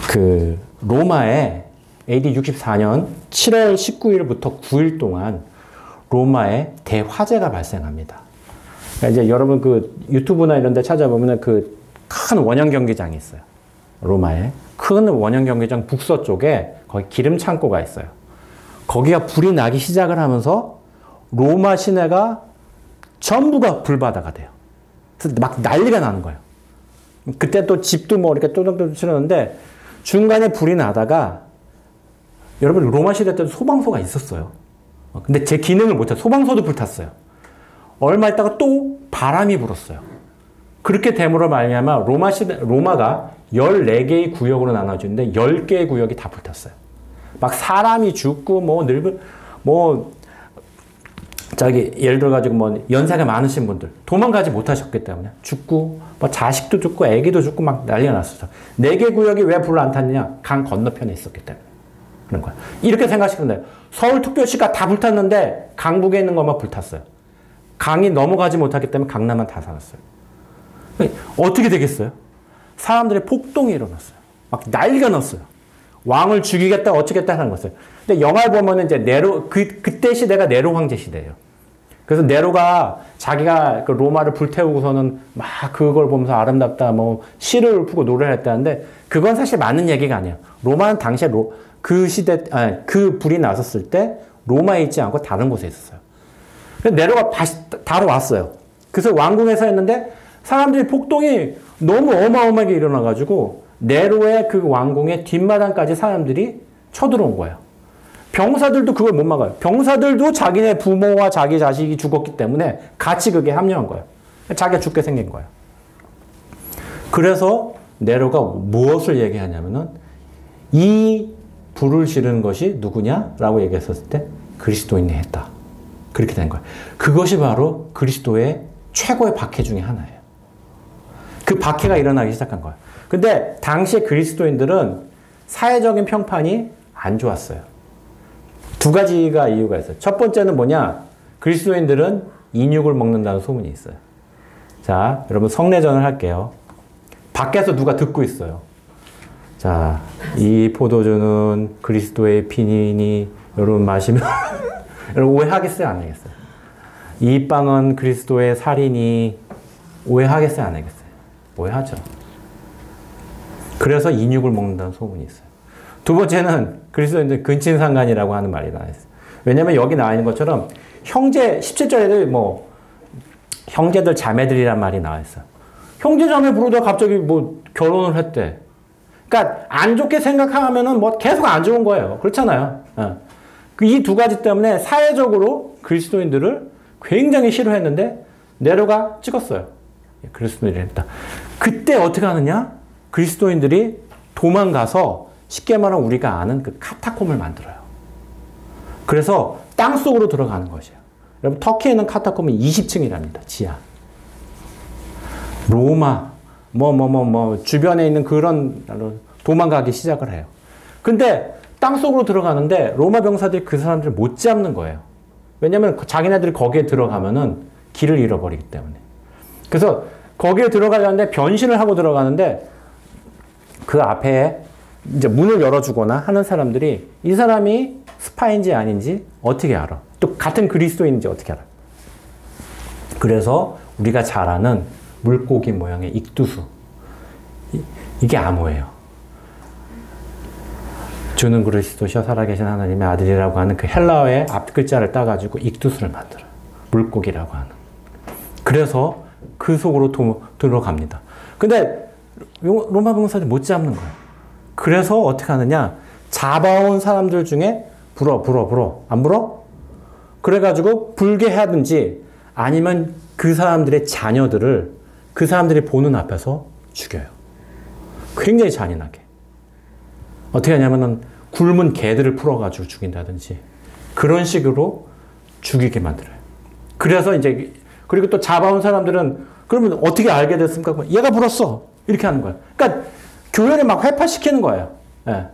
그 로마에 AD 64년 7월 19일부터 9일 동안 로마에 대화재가 발생합니다. 그러니까 이제 여러분 그 유튜브나 이런 데 찾아보면 그 큰 원형 경기장이 있어요. 로마에. 큰 원형 경기장 북서쪽에 거기 기름 창고가 있어요. 거기가 불이 나기 시작을 하면서 로마 시내가 전부가 불바다가 돼요. 그래서 막 난리가 나는 거예요. 그때 또 집도 뭐 이렇게 또덕또덕 치렀는데 중간에 불이 나다가 여러분 로마 시대 때도 소방서가 있었어요. 근데 제 기능을 못해요. 소방서도 불탔어요. 얼마 있다가 또 바람이 불었어요. 그렇게 됨으로 말미암아 로마가 14개의 구역으로 나눠지는데 10개의 구역이 다 불탔어요. 막 사람이 죽고 예를 들어 가지고 뭐 연세가 많으신 분들 도망가지 못하셨기 때문에 죽고 뭐 자식도 죽고 애기도 죽고 막 난리가 났었죠. 4개 구역이 왜 불을 안 탔느냐? 강 건너편에 있었기 때문에 그런 거예요. 이렇게 생각하시면 돼요. 서울특별시가 다 불탔는데 강북에 있는 것만 불탔어요. 강이 넘어가지 못하기 때문에 강남만 다 살았어요. 어떻게 되겠어요? 사람들의 폭동이 일어났어요. 막 난리가 났어요. 왕을 죽이겠다, 어쩌겠다 하는 거였어요. 근데 영화를 보면은 이제 그때 시대가 네로 황제 시대예요. 그래서 네로가 자기가 그 로마를 불태우고서는 막 그걸 보면서 아름답다, 뭐 시를 읊고 노래를 했다는데 그건 사실 맞는 얘기가 아니에요. 로마는 당시에 그 불이 났었을 때 로마에 있지 않고 다른 곳에 있었어요. 그래서 네로가 다로 왔어요. 그래서 왕궁에서 했는데 사람들이 폭동이 너무 어마어마하게 일어나가지고 네로의 그 왕궁의 뒷마당까지 사람들이 쳐들어온 거예요. 병사들도 그걸 못 막아요. 병사들도 자기네 부모와 자기 자식이 죽었기 때문에 같이 그게 합류한 거예요. 자기가 죽게 생긴 거예요. 그래서 네로가 무엇을 얘기하냐면은 이 불을 지르는 것이 누구냐라고 얘기했었을 때 그리스도인이 했다. 그렇게 된 거예요. 그것이 바로 그리스도의 최고의 박해 중에 하나예요. 그 박해가 일어나기 시작한 거예요. 근데 당시에 그리스도인들은 사회적인 평판이 안 좋았어요. 두 가지가 이유가 있어요. 첫 번째는 뭐냐? 그리스도인들은 인육을 먹는다는 소문이 있어요. 자, 여러분 성례전을 할게요. 밖에서 누가 듣고 있어요. 자, 이 포도주는 그리스도의 피니니 여러분 마시면 여러분 오해하겠어요? 안 하겠어요? 이 빵은 그리스도의 살이니 오해하겠어요? 안 하겠어요? 오해하죠. 그래서 인육을 먹는다는 소문이 있어요. 두 번째는 그리스도인들 근친상간이라고 하는 말이 나와 있어요. 왜냐면 여기 나와 있는 것처럼 형제, 17절에도 뭐 형제들 자매들이란 말이 나와 있어요. 형제 자매 부르다가 갑자기 뭐 결혼을 했대. 그러니까 안 좋게 생각하면은 뭐 계속 안 좋은 거예요. 그렇잖아요. 이 두 가지 때문에 사회적으로 그리스도인들을 굉장히 싫어했는데 네로가 찍었어요. 그리스도인들이 했다. 그때 어떻게 하느냐? 그리스도인들이 도망가서 쉽게 말하면 우리가 아는 그 카타콤을 만들어요. 그래서 땅 속으로 들어가는 것이에요. 여러분 터키에는 카타콤이 20층이랍니다. 지하. 로마 주변에 있는 그런 도망가기 시작을 해요. 근데 땅 속으로 들어가는데 로마 병사들이 그 사람들을 못 잡는 거예요. 왜냐면 자기네들이 거기에 들어가면은 길을 잃어버리기 때문에. 그래서 거기에 들어가려는데 변신을 하고 들어가는데 그 앞에 이제 문을 열어주거나 하는 사람들이 이 사람이 스파인지 아닌지 어떻게 알아? 또 같은 그리스도인지 어떻게 알아? 그래서 우리가 잘 아는 물고기 모양의 익두수. 이게 암호예요. 주는 그리스도시여 살아계신 하나님의 아들이라고 하는 그 헬라어의 앞 글자를 따가지고 익두수를 만들어요. 물고기라고 하는. 그래서 그 속으로 들어갑니다. 근데 로마 병사들이 못 잡는 거예요. 그래서 어떻게 하느냐? 잡아온 사람들 중에 불어. 안 불어? 그래가지고 불게 하든지 아니면 그 사람들의 자녀들을 그 사람들이 보는 앞에서 죽여요. 굉장히 잔인하게. 어떻게 하냐면은 굶은 개들을 풀어가지고 죽인다든지 그런 식으로 죽이게 만들어요. 그래서 이제 그리고 또 잡아온 사람들은 그러면 어떻게 알게 됐습니까? 얘가 불었어. 이렇게 하는 거예요. 그러니까 교회를 막 회파시키는 거예요. 예.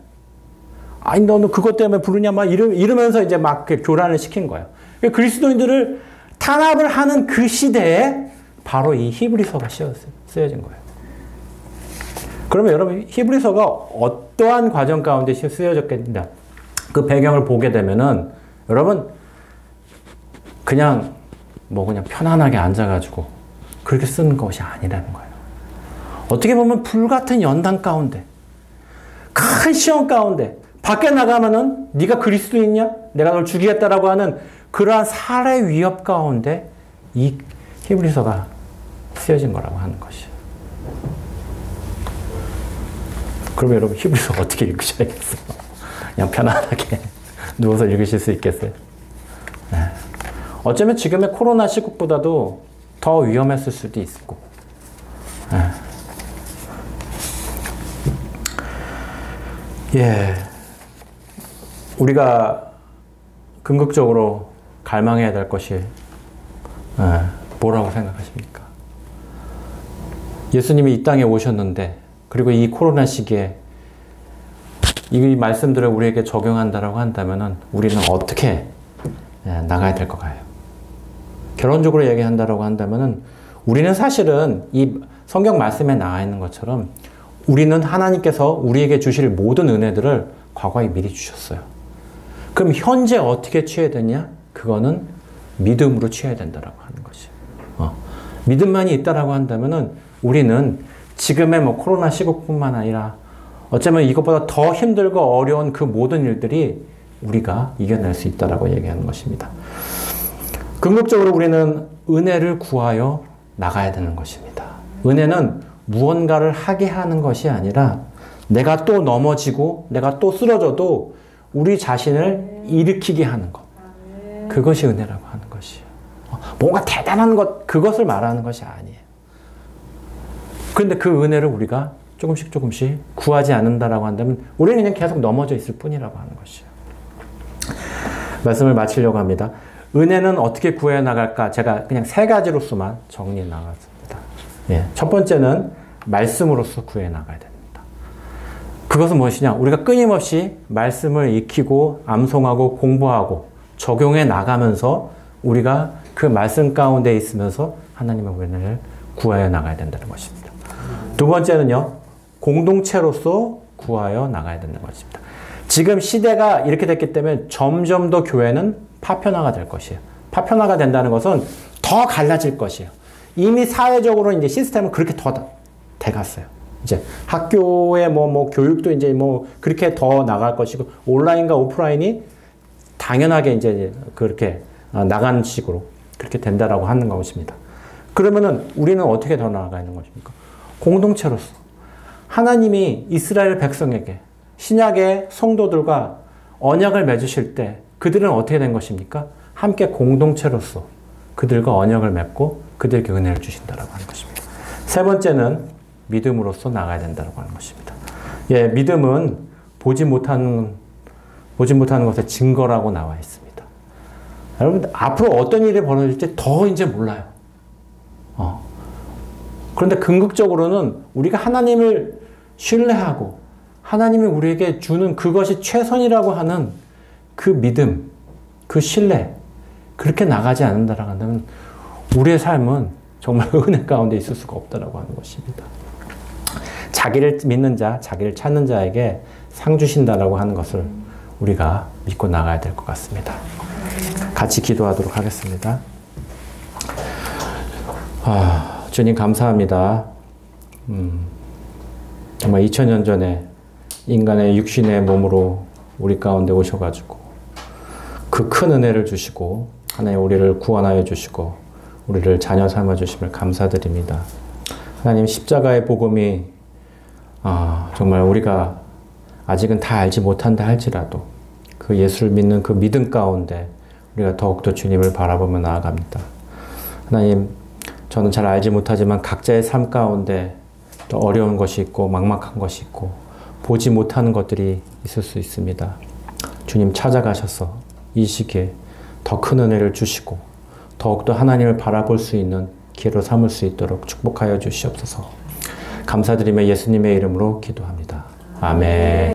아니 너는 그것 때문에 부르냐 막 이러면서 이제 막 교란을 시킨 거예요. 그리스도인들을 탄압을 하는 그 시대에 바로 이 히브리서가 쓰여진 거예요. 그러면 여러분 히브리서가 어떠한 과정 가운데 쓰여졌겠냐? 그 배경을 보게 되면은 여러분 그냥 편안하게 앉아가지고 그렇게 쓰는 것이 아니라는 거예요. 어떻게 보면 불같은 연단 가운데, 큰 시험 가운데 밖에 나가면은 네가 그리스도인이냐? 내가 널 죽이겠다라고 하는 그러한 살해 위협 가운데 이 히브리서가 쓰여진 거라고 하는 것이에요. 그러면 여러분 히브리서 어떻게 읽으셔야겠어요? 그냥 편안하게 누워서 읽으실 수 있겠어요? 네. 어쩌면 지금의 코로나 시국보다도 더 위험했을 수도 있고. 네. 예, 우리가 궁극적으로 갈망해야 될 것이 뭐라고 생각하십니까? 예수님이 이 땅에 오셨는데 그리고 이 코로나 시기에 이 말씀들을 우리에게 적용한다라고 한다면은 우리는 어떻게 나가야 될 것 같아요? 결론적으로 얘기한다라고 한다면은 우리는 사실은 이 성경 말씀에 나와 있는 것처럼 우리는 하나님께서 우리에게 주실 모든 은혜들을 과거에 미리 주셨어요. 그럼 현재 어떻게 취해야 되냐? 그거는 믿음으로 취해야 된다라고 하는 것이에요. 믿음만이 있다라고 한다면은 우리는 지금의 코로나 시국뿐만 아니라 어쩌면 이것보다 더 힘들고 어려운 그 모든 일들이 우리가 이겨낼 수 있다라고 얘기하는 것입니다. 궁극적으로 우리는 은혜를 구하여 나가야 되는 것입니다. 은혜는 무언가를 하게 하는 것이 아니라 내가 또 넘어지고 내가 또 쓰러져도 우리 자신을 일으키게 하는 것. 그것이 은혜라고 하는 것이에요. 뭔가 대단한 것, 그것을 말하는 것이 아니에요. 그런데 그 은혜를 우리가 조금씩 구하지 않는다라고 한다면 우리는 그냥 계속 넘어져 있을 뿐이라고 하는 것이에요. 말씀을 마치려고 합니다. 은혜는 어떻게 구해 나갈까? 제가 그냥 3가지로서만 정리해 나갔습니다. 예, 첫 번째는 말씀으로서 구해 나가야 됩니다. 그것은 무엇이냐? 우리가 끊임없이 말씀을 익히고 암송하고 공부하고 적용해 나가면서 우리가 그 말씀 가운데 있으면서 하나님의 은혜를 구하여 나가야 된다는 것입니다. 두 번째는요, 공동체로서 구하여 나가야 된다는 것입니다. 지금 시대가 이렇게 됐기 때문에 점점 더 교회는 파편화가 될 것이에요. 파편화가 된다는 것은 더 갈라질 것이에요. 이미 사회적으로 이제 시스템은 그렇게 더 돼갔어요. 이제 학교의 교육도 이제 그렇게 더 나갈 것이고, 온라인과 오프라인이 당연하게 이제 그렇게 나가는 식으로 그렇게 된다라고 하는 것입니다. 그러면은 우리는 어떻게 더 나아가야 하는 것입니까? 공동체로서 하나님이 이스라엘 백성에게 신약의 성도들과 언약을 맺으실 때 그들은 어떻게 된 것입니까? 함께 공동체로서 그들과 언약을 맺고 그들에게 은혜를 주신다라고 하는 것입니다. 세 번째는 믿음으로서 나가야 된다고 하는 것입니다. 예, 믿음은 보지 못하는 것의 증거라고 나와 있습니다. 여러분, 앞으로 어떤 일이 벌어질지 더 이제 몰라요. 그런데 궁극적으로는 우리가 하나님을 신뢰하고 하나님이 우리에게 주는 그것이 최선이라고 하는 그 믿음, 그 신뢰, 그렇게 나가지 않는다라고 한다면 우리의 삶은 정말 은혜 가운데 있을 수가 없다라고 하는 것입니다. 자기를 믿는 자, 자기를 찾는 자에게 상 주신다라고 하는 것을 우리가 믿고 나가야 될 것 같습니다. 같이 기도하도록 하겠습니다. 주님 감사합니다. 정말 2000년 전에 인간의 육신의 몸으로 우리 가운데 오셔가지고 그 큰 은혜를 주시고 하나님 우리를 구원하여 주시고 우리를 자녀 삼아 주심을 감사드립니다. 하나님 십자가의 복음이 정말 우리가 아직은 다 알지 못한다 할지라도 그 예수를 믿는 그 믿음 가운데 우리가 더욱더 주님을 바라보며 나아갑니다. 하나님, 저는 잘 알지 못하지만 각자의 삶 가운데 또 어려운 것이 있고 막막한 것이 있고 보지 못하는 것들이 있을 수 있습니다. 주님 찾아가셔서 이 시기에 더 큰 은혜를 주시고 더욱더 하나님을 바라볼 수 있는 기회로 삼을 수 있도록 축복하여 주시옵소서. 감사드리며 예수님의 이름으로 기도합니다. 아멘.